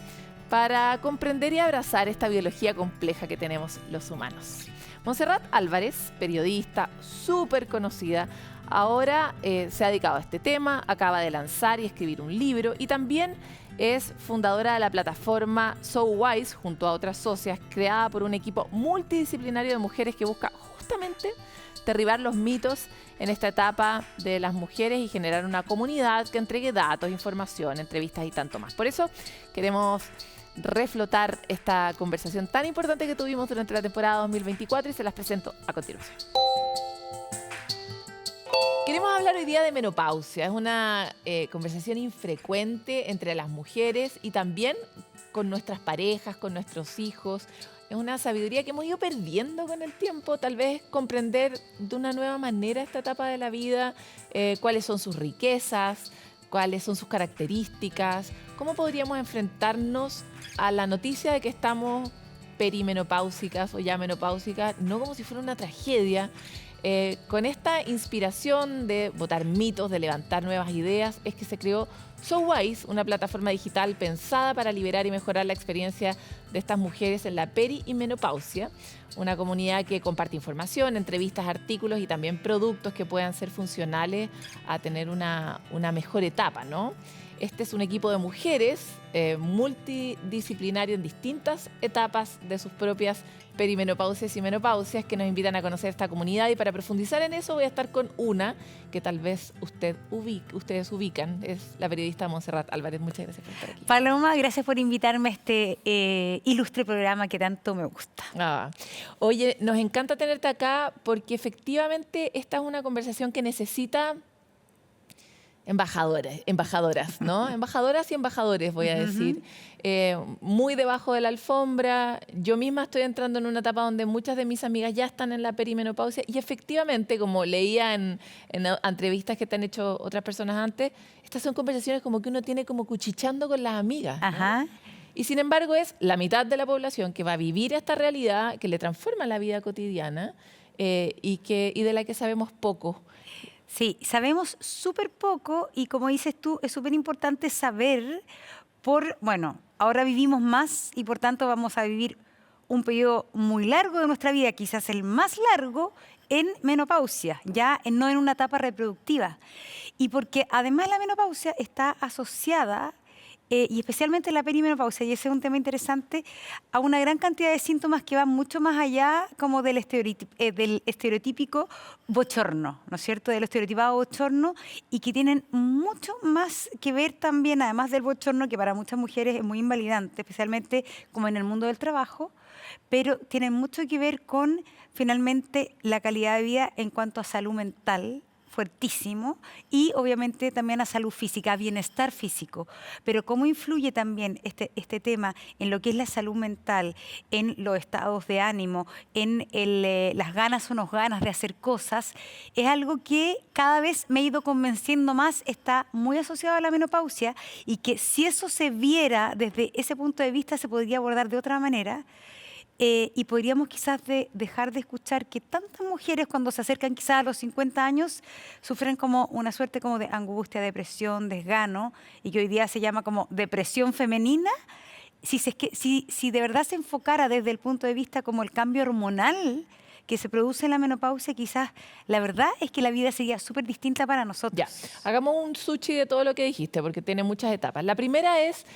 para comprender y abrazar esta biología compleja que tenemos los humanos. Montserrat Álvarez, periodista súper conocida, ahora se ha dedicado a este tema, acaba de lanzar y escribir un libro, y también es fundadora de la plataforma So Wise, junto a otras socias, creada por un equipo multidisciplinario de mujeres que busca justamente derribar los mitos en esta etapa de las mujeres y generar una comunidad que entregue datos, información, entrevistas y tanto más. Por eso queremos reflotar esta conversación tan importante que tuvimos durante la temporada 2024 y se las presento a continuación. Queremos hablar hoy día de menopausia. Es una conversación infrecuente entre las mujeres y también con nuestras parejas, con nuestros hijos. Es una sabiduría que hemos ido perdiendo con el tiempo. Tal vez comprender de una nueva manera esta etapa de la vida, cuáles son sus riquezas, cuáles son sus características, cómo podríamos enfrentarnos a la noticia de que estamos perimenopáusicas o ya menopáusicas, no como si fuera una tragedia. Con esta inspiración de botar mitos, de levantar nuevas ideas, es que se creó So Wise, una plataforma digital pensada para liberar y mejorar la experiencia de estas mujeres en la peri y menopausia, una comunidad que comparte información, entrevistas, artículos y también productos que puedan ser funcionales a tener una mejor etapa, ¿no? Este es un equipo de mujeres multidisciplinario en distintas etapas de sus propias perimenopausias y menopausias que nos invitan a conocer esta comunidad, y para profundizar en eso voy a estar con una que tal vez ustedes ubican, es la periodista Montserrat Álvarez. Muchas gracias por estar aquí. Paloma, gracias por invitarme a este ilustre programa que tanto me gusta. Oye, nos encanta tenerte acá porque efectivamente esta es una conversación que necesita embajadoras, ¿no? Embajadoras y embajadores, voy a decir. Muy debajo de la alfombra. Yo misma estoy entrando en una etapa donde muchas de mis amigas ya están en la perimenopausia, y efectivamente, como leía en entrevistas que te han hecho otras personas antes, estas son conversaciones como que uno tiene como cuchichando con las amigas, ¿no? Ajá. Y sin embargo es la mitad de la población que va a vivir esta realidad, que le transforma la vida cotidiana y de la que sabemos poco. Sí, sabemos súper poco, y como dices tú, es súper importante saber ahora vivimos más y por tanto vamos a vivir un periodo muy largo de nuestra vida, quizás el más largo en menopausia, no en una etapa reproductiva. Y porque además la menopausia está asociada, y especialmente la perimenopausia, y ese es un tema interesante, a una gran cantidad de síntomas que van mucho más allá como del estereotípico bochorno, ¿no es cierto?, del estereotipado bochorno, y que tienen mucho más que ver también, además del bochorno, que para muchas mujeres es muy invalidante, especialmente como en el mundo del trabajo, pero tienen mucho que ver con, finalmente, la calidad de vida en cuanto a salud mental, fuertísimo y obviamente también a salud física, a bienestar físico. Pero cómo influye también este tema en lo que es la salud mental, en los estados de ánimo, en las ganas o no ganas de hacer cosas, es algo que cada vez me he ido convenciendo más, está muy asociado a la menopausia y que si eso se viera desde ese punto de vista se podría abordar de otra manera. Y podríamos quizás dejar de escuchar que tantas mujeres cuando se acercan quizás a los 50 años sufren como una suerte como de angustia, depresión, desgano, y que hoy día se llama como depresión femenina. Si de verdad se enfocara desde el punto de vista como el cambio hormonal que se produce en la menopausia, quizás la verdad es que la vida sería súper distinta para nosotros. Ya, hagamos un sushi de todo lo que dijiste, porque tiene muchas etapas. La primera es,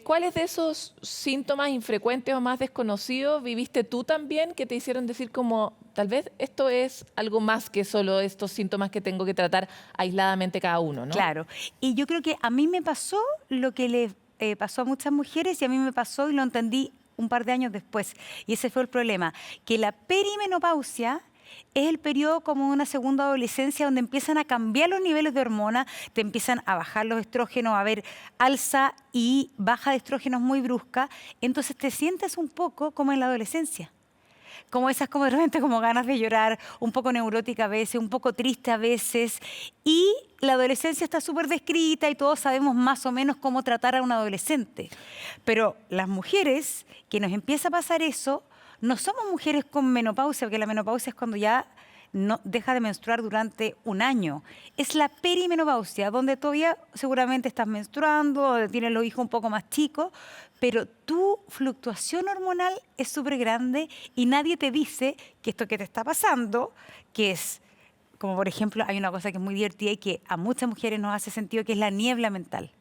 ¿cuáles de esos síntomas infrecuentes o más desconocidos viviste tú también que te hicieron decir como, tal vez esto es algo más que solo estos síntomas que tengo que tratar aisladamente cada uno, ¿no? Claro, y yo creo que a mí me pasó lo que le pasó a muchas mujeres y a mí me pasó y lo entendí un par de años después. Y ese fue el problema, que la perimenopausia es el periodo como una segunda adolescencia donde empiezan a cambiar los niveles de hormonas, te empiezan a bajar los estrógenos, a haber alza y baja de estrógenos muy brusca, entonces te sientes un poco como en la adolescencia. Como esas como de repente como ganas de llorar, un poco neurótica a veces, un poco triste a veces. Y la adolescencia está súper descrita y todos sabemos más o menos cómo tratar a un adolescente. Pero las mujeres que nos empieza a pasar eso, no somos mujeres con menopausia, porque la menopausia es cuando ya no deja de menstruar durante un año. Es la perimenopausia, donde todavía seguramente estás menstruando, donde tienes los hijos un poco más chicos, pero tu fluctuación hormonal es súper grande y nadie te dice que esto que te está pasando, que es, como por ejemplo, hay una cosa que es muy divertida y que a muchas mujeres nos hace sentido, que es la niebla mental,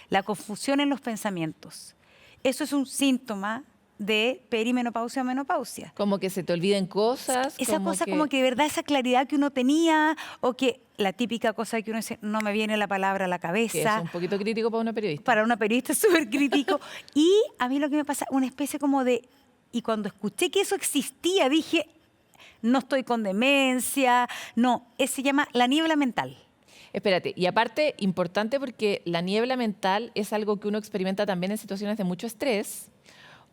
la confusión en los pensamientos. Eso es un síntoma de perimenopausia o menopausia. Como que se te olviden cosas. Esa cosa como que de verdad, esa claridad que uno tenía, o que la típica cosa que uno dice, no me viene la palabra a la cabeza. Que es un poquito crítico para una periodista. Para una periodista es súper crítico. Y a mí lo que me pasa, una especie como de... Y cuando escuché que eso existía, dije, no estoy con demencia, no, se llama la niebla mental. Espérate, y aparte, importante porque la niebla mental es algo que uno experimenta también en situaciones de mucho estrés,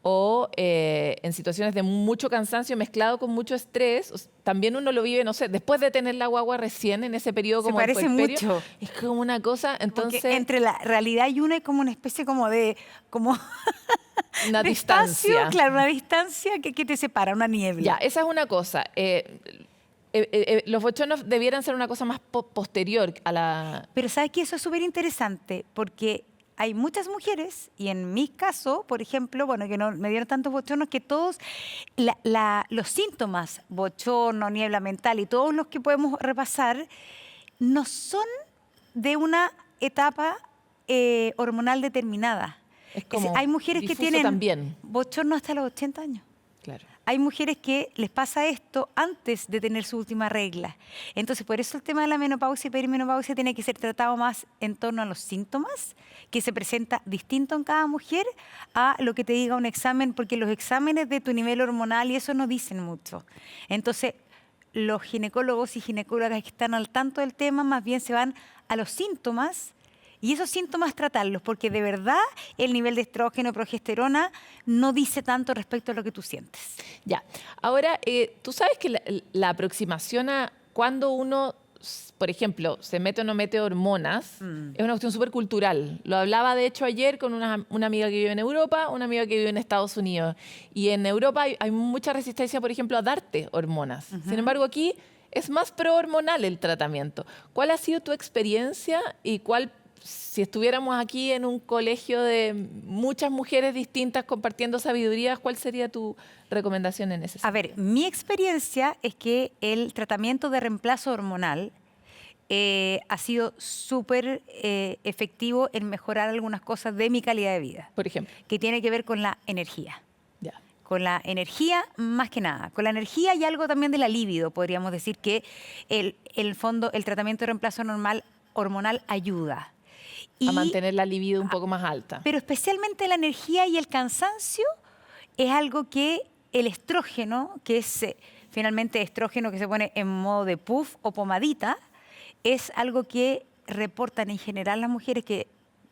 o en situaciones de mucho cansancio mezclado con mucho estrés. También uno lo vive, no sé, después de tener la guagua recién, en ese periodo como se parece mucho. Es como una cosa, entonces... Porque entre la realidad y una hay como una especie como de... como una de distancia. Espacio, claro, una distancia que te separa, una niebla. Ya, esa es una cosa. Los bochornos debieran ser una cosa más posterior a la... Pero ¿sabes qué? Eso es súper interesante porque... Hay muchas mujeres, y en mi caso, por ejemplo, bueno, que no me dieron tantos bochornos, que todos los síntomas, bochorno, niebla mental y todos los que podemos repasar, no son de una etapa hormonal determinada. Es como hay mujeres que tienen también. bochorno hasta los 80 años. Claro. Hay mujeres que les pasa esto antes de tener su última regla. Entonces, por eso el tema de la menopausia y perimenopausia tiene que ser tratado más en torno a los síntomas, que se presenta distinto en cada mujer, a lo que te diga un examen, porque los exámenes de tu nivel hormonal y eso no dicen mucho. Entonces, los ginecólogos y ginecólogas que están al tanto del tema más bien se van a los síntomas. Y esos síntomas tratarlos, porque de verdad el nivel de estrógeno y progesterona no dice tanto respecto a lo que tú sientes. Ya, ahora, tú sabes que la aproximación a cuando uno, por ejemplo, se mete o no mete hormonas, es una cuestión súper cultural. Lo hablaba, de hecho, ayer con una amiga que vive en Europa, una amiga que vive en Estados Unidos. Y en Europa hay mucha resistencia, por ejemplo, a darte hormonas. Sin embargo, aquí es más pro-hormonal el tratamiento. ¿Cuál ha sido tu experiencia y cuál... Si estuviéramos aquí en un colegio de muchas mujeres distintas compartiendo sabidurías, ¿cuál sería tu recomendación en ese sentido? A ver, mi experiencia es que el tratamiento de reemplazo hormonal ha sido súper efectivo en mejorar algunas cosas de mi calidad de vida. Por ejemplo. Que tiene que ver con la energía. Ya. Con la energía más que nada. Con la energía y algo también de la libido. Podríamos decir que el fondo, el tratamiento de reemplazo hormonal ayuda. A mantener la libido un poco más alta. Pero especialmente la energía y el cansancio es algo que el estrógeno, que es finalmente estrógeno que se pone en modo de puff o pomadita, es algo que reportan en general las mujeres que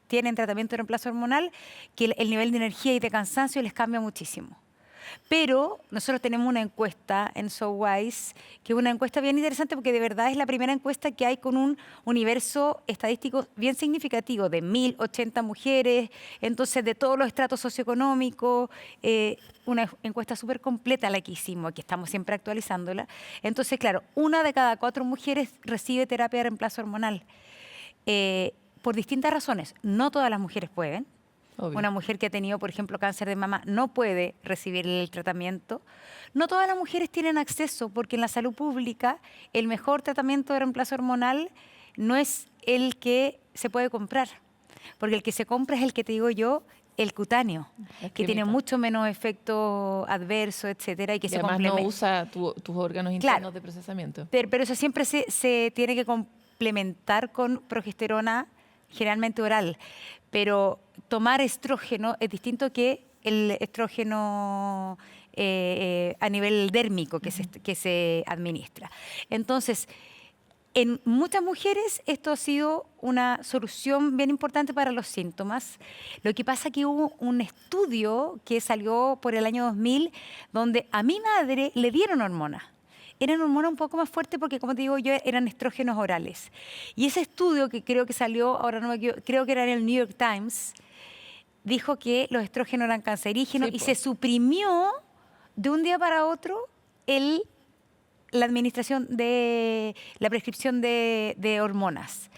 tienen tratamiento de reemplazo hormonal, que el nivel de energía y de cansancio les cambia muchísimo. Pero nosotros tenemos una encuesta en SoWise, que es una encuesta bien interesante porque de verdad es la primera encuesta que hay con un universo estadístico bien significativo de 1.080 mujeres, entonces de todos los estratos socioeconómicos, una encuesta súper completa la que hicimos, que estamos siempre actualizándola. Entonces, claro, 1 de cada 4 mujeres recibe terapia de reemplazo hormonal por distintas razones. No todas las mujeres pueden. Obvio. Una mujer que ha tenido, por ejemplo, cáncer de mama no puede recibir el tratamiento. No todas las mujeres tienen acceso porque en la salud pública el mejor tratamiento de reemplazo hormonal no es el que se puede comprar, porque el que se compra es el que te digo yo, el cutáneo, que tiene mucho menos efectos adversos, etcétera, y que Y se además no complementa. usa tus órganos Claro. internos de procesamiento. Pero eso siempre se tiene que complementar con progesterona, generalmente oral. Pero tomar estrógeno es distinto que el estrógeno a nivel dérmico que se administra. Entonces, en muchas mujeres esto ha sido una solución bien importante para los síntomas. Lo que pasa es que hubo un estudio que salió por el año 2000 donde a mi madre le dieron hormonas. Eran hormonas un poco más fuertes porque, como te digo yo, eran estrógenos orales. Y ese estudio que creo que salió, ahora no me equivoco, creo que era en el New York Times, dijo que los estrógenos eran cancerígenos Sí, y po. se suprimió de un día para otro la administración de la prescripción de hormonas.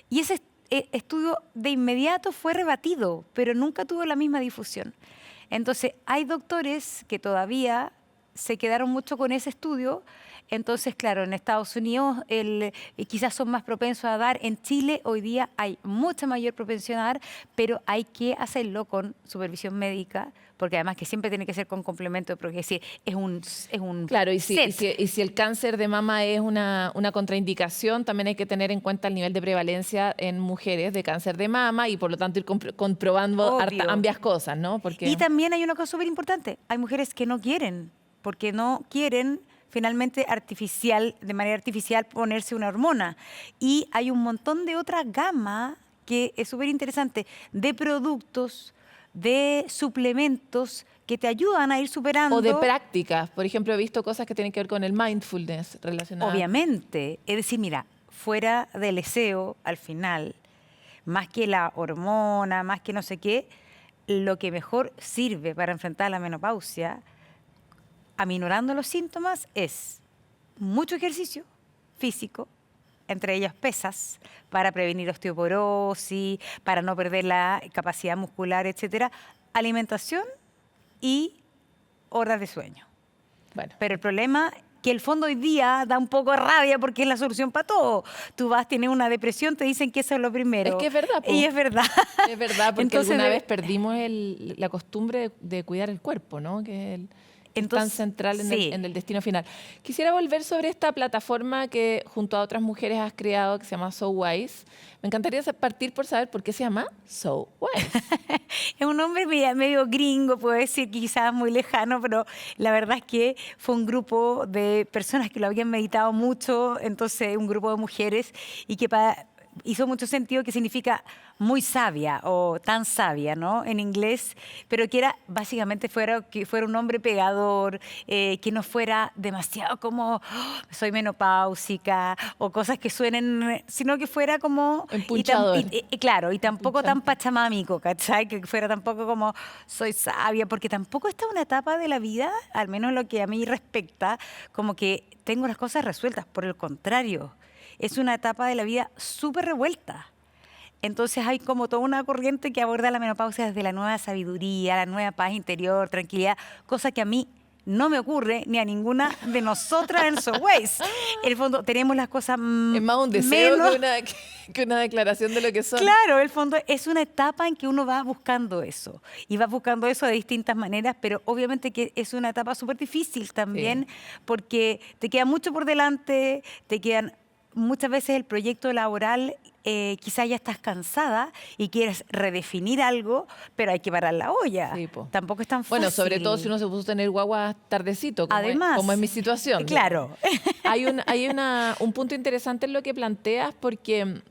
Y ese estudio de inmediato fue rebatido, pero nunca tuvo la misma difusión. Entonces, hay doctores que todavía se quedaron mucho con ese estudio. Entonces, claro, en Estados Unidos quizás son más propensos a dar. En Chile hoy día hay mucha mayor propensión a dar, pero hay que hacerlo con supervisión médica, porque además que siempre tiene que ser con complemento, porque es decir, es un Claro, y set. si el cáncer de mama es una contraindicación, también hay que tener en cuenta el nivel de prevalencia en mujeres de cáncer de mama y por lo tanto ir comprobando Obvio. ambas cosas, ¿no? Porque Y también hay una cosa súper importante, hay mujeres que no quieren, porque no quieren finalmente de manera artificial ponerse una hormona. Y hay un montón de otra gama que es súper interesante, de productos, de suplementos que te ayudan a ir superando. o de prácticas. Por ejemplo, he visto cosas que tienen que ver con el mindfulness relacionadas. Obviamente. Es decir, mira, fuera del deseo, al final, más que la hormona, más que no sé qué, lo que mejor sirve para enfrentar la menopausia, aminorando los síntomas, es mucho ejercicio físico, entre ellas pesas, para prevenir osteoporosis, para no perder la capacidad muscular, etcétera, alimentación y horas de sueño. Bueno, Pero el problema que el fondo hoy día da un poco de rabia porque es la solución para todo. Tú vas, tienes una depresión, te dicen que eso es lo primero. Es que es verdad, po. Y es verdad. es verdad, porque Entonces, alguna de- vez perdimos la costumbre de cuidar el cuerpo, ¿no? Que es tan Entonces, central sí. en el destino final. Quisiera volver sobre esta plataforma que junto a otras mujeres has creado, que se llama SoWise. Me encantaría partir por saber por qué se llama SoWise. Es un nombre medio gringo, puedo decir, quizás muy lejano, pero la verdad es que fue un grupo de personas que lo habían meditado mucho, entonces un grupo de mujeres, y que hizo mucho sentido, que significa muy sabia o tan sabia, ¿no? En inglés, pero que era básicamente que fuera un nombre pegador, que no fuera demasiado como "Oh, soy menopáusica" o cosas que suenen, sino que fuera como Empunchador. claro, y tampoco tan Empunchante. pachamámico, ¿cachai? Que fuera tampoco como soy sabia, porque tampoco esta es una etapa de la vida, al menos en lo que a mí respecta, como que tengo las cosas resueltas. Por el contrario, es una etapa de la vida súper revuelta. Entonces hay como toda una corriente que aborda la menopausia desde la nueva sabiduría, la nueva paz interior, tranquilidad, cosa que a mí no me ocurre ni a ninguna de nosotras en SoWise. En el fondo tenemos las cosas Es más un deseo menos- que una declaración de lo que son. Claro, el fondo es una etapa en que uno va buscando eso. Y va buscando eso de distintas maneras, pero obviamente que es una etapa súper difícil también, porque te queda mucho por delante, te quedan muchas veces el proyecto laboral, quizás ya estás cansada y quieres redefinir algo, pero hay que parar la olla. Sí, po. Tampoco es tan fácil. Bueno, sobre todo si uno se puso a tener guagua tardecito, Además, como es mi situación. Claro. Hay un punto interesante en lo que planteas, porque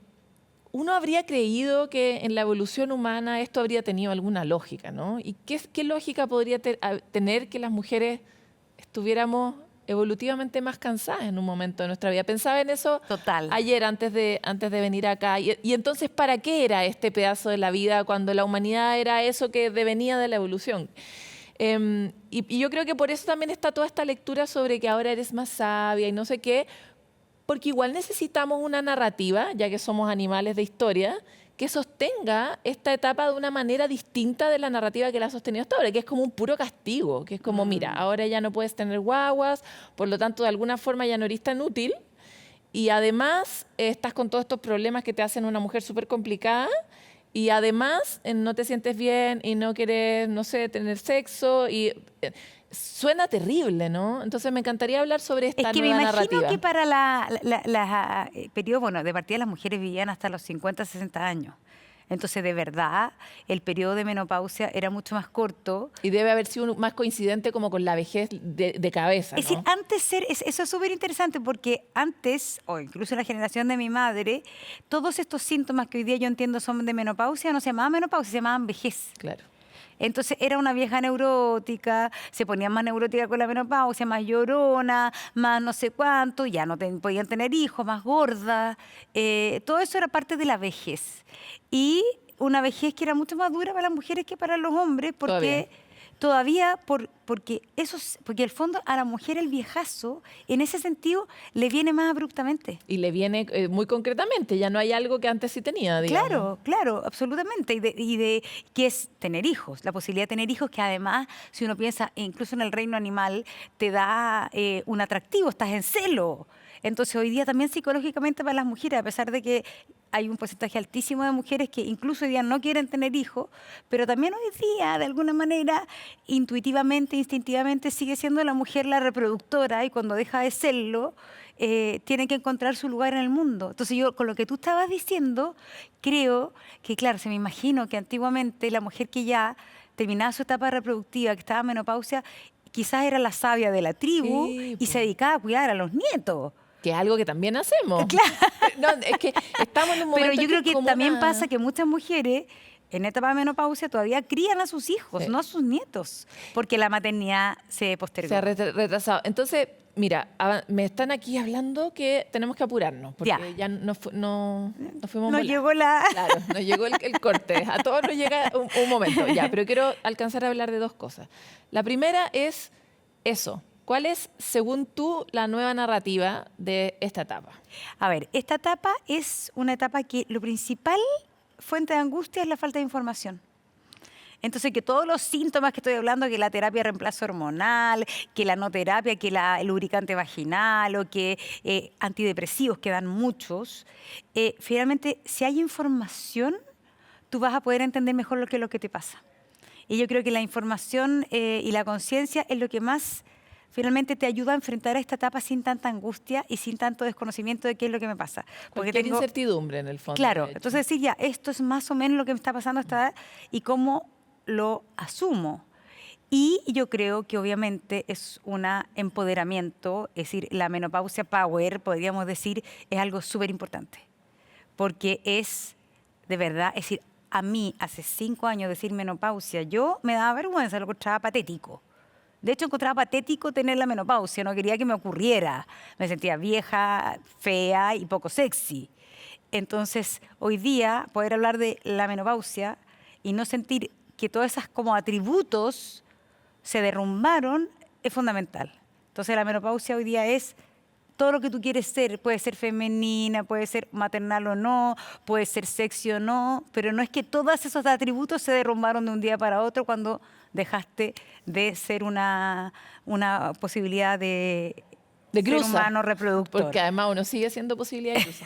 uno habría creído que en la evolución humana esto habría tenido alguna lógica, ¿no? ¿Y qué lógica podría tener que las mujeres estuviéramos evolutivamente más cansadas en un momento de nuestra vida? Pensaba en eso Total. ayer antes de venir acá. Y entonces, ¿para qué era este pedazo de la vida cuando la humanidad era eso que devenía de la evolución? Y yo creo que por eso también está toda esta lectura sobre que ahora eres más sabia y no sé qué, porque igual necesitamos una narrativa, ya que somos animales de historia, que sostenga esta etapa de una manera distinta de la narrativa que la ha sostenido hasta ahora, que es como un puro castigo, que es como, mira, ahora ya no puedes tener guaguas, por lo tanto, de alguna forma ya no eres tan útil, y además estás con todos estos problemas que te hacen una mujer súper complicada, y además no te sientes bien y no quieres, no sé, tener sexo, y suena terrible, ¿no? Entonces me encantaría hablar sobre esta Es que me nueva imagino narrativa. que para periodo, bueno, de partida las mujeres vivían hasta los 50, 60 años. Entonces, de verdad, el periodo de menopausia era mucho más corto. Y debe haber sido más coincidente como con la vejez de cabeza, Es ¿no? decir, eso es súper interesante porque antes, o incluso en la generación de mi madre, todos estos síntomas que hoy día yo entiendo son de menopausia, no se llamaban menopausia, se llamaban vejez. Claro. Entonces era una vieja neurótica, se ponía más neurótica con la menopausia, más llorona, más no sé cuánto, ya no podían tener hijos, más gorda. Todo eso era parte de la vejez. Y una vejez que era mucho más dura para las mujeres que para los hombres, porque porque al fondo a la mujer el viejazo, en ese sentido, le viene más abruptamente. Y le viene muy concretamente, ya no hay algo que antes sí tenía, digamos. Claro, claro, absolutamente. Y de que es tener hijos, la posibilidad de tener hijos que además, si uno piensa incluso en el reino animal, te da un atractivo, estás en celo. Entonces hoy día también psicológicamente para las mujeres, a pesar de que hay un porcentaje altísimo de mujeres que incluso hoy día no quieren tener hijos, pero también hoy día, de alguna manera, intuitivamente, instintivamente, sigue siendo la mujer la reproductora y cuando deja de serlo, tiene que encontrar su lugar en el mundo. Entonces yo, con lo que tú estabas diciendo, creo que, claro, se me imagino que antiguamente la mujer que ya terminaba su etapa reproductiva, que estaba en menopausia, quizás era la sabia de la tribu Sí, y se dedicaba a cuidar a los nietos. Que es algo que también hacemos. Claro. No, es que estamos en un momento Pero yo creo es que como también una- pasa que muchas mujeres en etapa de menopausia todavía crían a sus hijos, Sí. no a sus nietos, porque la maternidad se postergó. se ha retrasado. Entonces, mira, me están aquí hablando que tenemos que apurarnos, porque ya nos fuimos Nos volados. llegó la... Claro, nos llegó el corte. A todos nos llega un momento. Ya, pero quiero alcanzar a hablar de dos cosas. La primera es eso. ¿Cuál es, según tú, la nueva narrativa de esta etapa? A ver, esta etapa es una etapa que lo principal fuente de angustia es la falta de información. Entonces, que todos los síntomas que estoy hablando, que la terapia de reemplazo hormonal, que la no terapia, que el lubricante vaginal o que antidepresivos, que dan muchos, finalmente, si hay información, tú vas a poder entender mejor lo que te pasa. Y yo creo que la información y la conciencia es lo que más finalmente te ayuda a enfrentar a esta etapa sin tanta angustia y sin tanto desconocimiento de qué es lo que me pasa. Porque tengo incertidumbre en el fondo. Claro, de hecho. entonces decir ya, esto es más o menos lo que me está pasando a esta edad y cómo lo asumo. Y yo creo que obviamente es un empoderamiento, es decir, la menopausia power, podríamos decir, es algo súper importante. Porque es, de verdad, es decir, a mí hace 5 años decir menopausia, yo me daba vergüenza, lo encontraba patético. De hecho, encontraba patético tener la menopausia, no quería que me ocurriera. Me sentía vieja, fea y poco sexy. Entonces, hoy día, poder hablar de la menopausia y no sentir que todos esos como atributos se derrumbaron es fundamental. Entonces, la menopausia hoy día es todo lo que tú quieres ser. Puede ser femenina, puede ser maternal o no, puede ser sexy o no, pero no es que todos esos atributos se derrumbaron de un día para otro cuando dejaste de ser una posibilidad de ser cruza, humano reproductor. porque además uno sigue siendo posibilidad de cruza.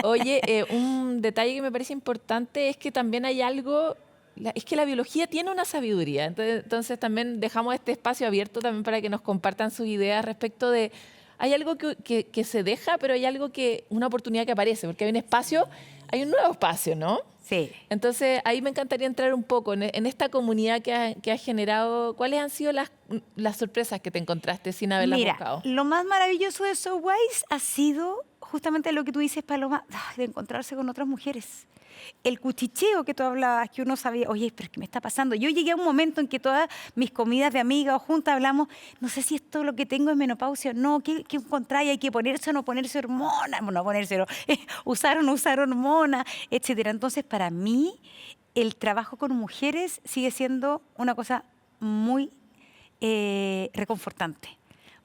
Oye, un detalle que me parece importante es que también hay algo, es que la biología tiene una sabiduría, entonces también dejamos este espacio abierto también para que nos compartan sus ideas respecto de hay algo que se deja, pero hay algo una oportunidad que aparece, porque hay un espacio, hay un nuevo espacio, ¿no? Sí. Entonces, ahí me encantaría entrar un poco en esta comunidad que ha generado. ¿Cuáles han sido las sorpresas que te encontraste sin haberlas buscado? Lo más maravilloso de SoWise ha sido justamente lo que tú dices, Paloma, de encontrarse con otras mujeres. El cuchicheo que tú hablabas, que uno sabía, oye, pero ¿qué me está pasando? Yo llegué a un momento en que todas mis comidas de amigas o juntas hablamos, no sé si esto lo que tengo es menopausia, no, ¿qué encontráis? ¿Hay que ponerse o no ponerse hormonas? No ponerse, no, usar o no usar hormonas, etcétera. Entonces, para mí, el trabajo con mujeres sigue siendo una cosa muy reconfortante,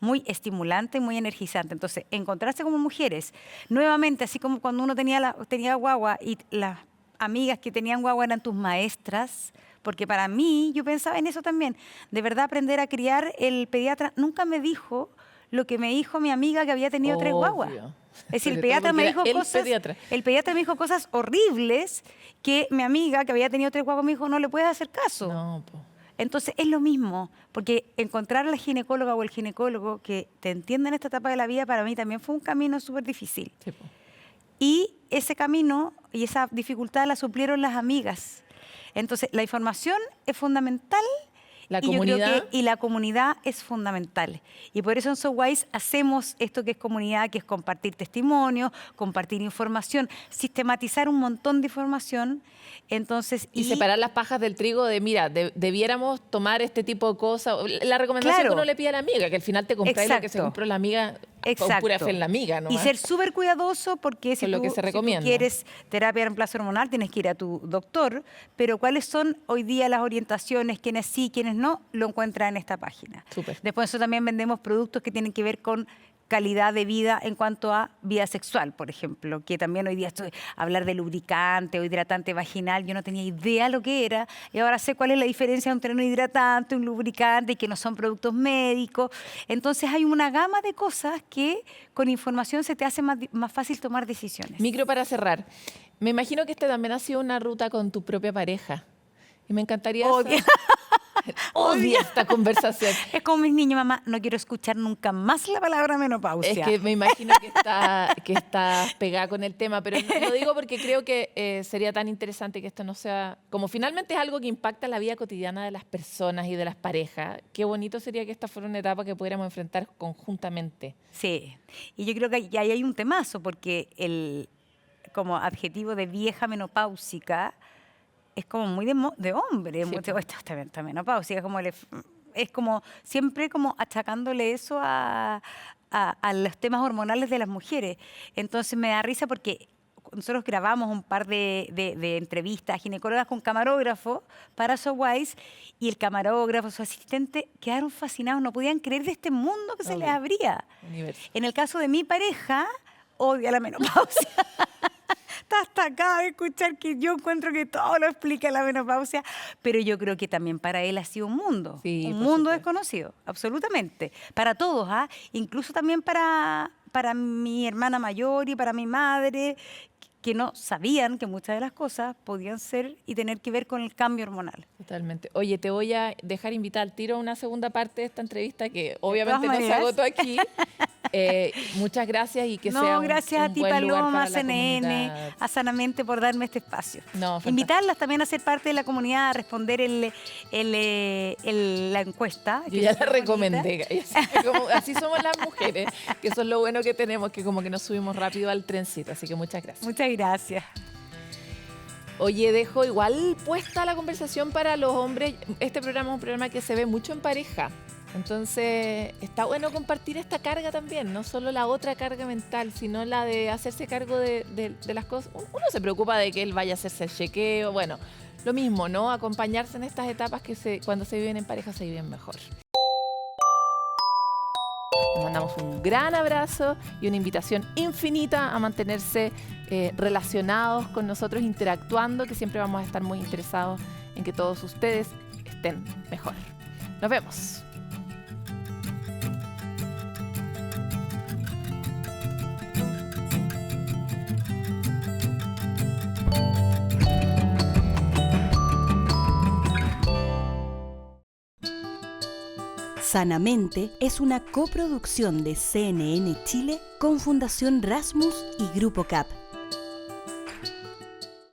muy estimulante, muy energizante. Entonces, encontrarse como mujeres, nuevamente, así como cuando uno tenía guagua y las amigas que tenían guagua eran tus maestras, porque para mí, yo pensaba en eso también, de verdad aprender a criar, el pediatra nunca me dijo lo que me dijo mi amiga que había tenido 3 guaguas. Es decir, el pediatra me dijo cosas horribles que mi amiga que había tenido 3 guaguas me dijo, no le puedes hacer caso. No, po. Entonces es lo mismo, porque encontrar a la ginecóloga o el ginecólogo que te entienda en esta etapa de la vida para mí también fue un camino súper difícil. Sí, po. Y ese camino y esa dificultad la suplieron las amigas. Entonces la información es fundamental. La comunidad. Y la comunidad es fundamental. Y por eso en SoWise hacemos esto que es comunidad, que es compartir testimonios, compartir información, sistematizar un montón de información. Entonces, y separar las pajas del trigo de, mira, debiéramos tomar este tipo de cosas. La recomendación que uno le pide a la amiga, que al final te compráis lo que se compró la amiga. Con pura fe en la amiga, ¿no? Y ser súper cuidadoso porque si tú quieres terapia de reemplazo hormonal tienes que ir a tu doctor, pero cuáles son hoy día las orientaciones, quiénes sí, quiénes no, lo encuentras en esta página. Súper. Después eso también vendemos productos que tienen que ver con calidad de vida en cuanto a vida sexual, por ejemplo, que también hoy día hablar de lubricante o hidratante vaginal, yo no tenía idea lo que era y ahora sé cuál es la diferencia entre un hidratante, un lubricante y que no son productos médicos. Entonces hay una gama de cosas que con información se te hace más fácil tomar decisiones. Micro para cerrar. Me imagino que también ha sido una ruta con tu propia pareja y me encantaría... Odio esta conversación. Es como mis niños, mamá, no quiero escuchar nunca más la palabra menopausia. Es que me imagino que estás pegada con el tema, pero no lo digo porque creo que sería tan interesante que esto no sea... Como finalmente es algo que impacta la vida cotidiana de las personas y de las parejas, qué bonito sería que esta fuera una etapa que pudiéramos enfrentar conjuntamente. Sí, y yo creo que ahí hay un temazo, porque como adjetivo de vieja menopáusica... es como muy de hombre, sí, esta menopausia, es como siempre como achacándole eso a los temas hormonales de las mujeres. Entonces me da risa porque nosotros grabamos un par de entrevistas a ginecólogas con camarógrafo para SoWise y el camarógrafo, su asistente, quedaron fascinados, no podían creer de este mundo que se les abría. Universo. En el caso de mi pareja, odia la menopausia. Está hasta acá de escuchar que yo encuentro que todo lo explica la menopausia, pero yo creo que también para él ha sido un mundo, sí, un mundo desconocido, absolutamente. Para todos, incluso también para mi hermana mayor y para mi madre, que no sabían que muchas de las cosas podían ser y tener que ver con el cambio hormonal. Totalmente. Oye, te voy a dejar invitar al tiro a una segunda parte de esta entrevista que obviamente no se agotó aquí. Muchas gracias y que sea un gracias a ti, buen lugar Paloma, para a la CNN, comunidad. a Sanamente por darme este espacio. No, invitarlas también a ser parte de la comunidad, a responder la encuesta. Yo ya la recomendé. Así somos las mujeres, que eso es lo bueno que tenemos, que como que nos subimos rápido al trencito. Así que muchas gracias. Muchas gracias. Oye, dejo igual puesta la conversación para los hombres. Este programa es un programa que se ve mucho en pareja. Entonces, está bueno compartir esta carga también, no solo la otra carga mental, sino la de hacerse cargo de las cosas. Uno se preocupa de que él vaya a hacerse el chequeo, bueno, lo mismo, ¿no? Acompañarse en estas etapas que cuando se viven en pareja se viven mejor. Les mandamos un gran abrazo y una invitación infinita a mantenerse relacionados con nosotros, interactuando, que siempre vamos a estar muy interesados en que todos ustedes estén mejor. Nos vemos. Sanamente es una coproducción de CNN Chile con Fundación Rasmus y Grupo CAP.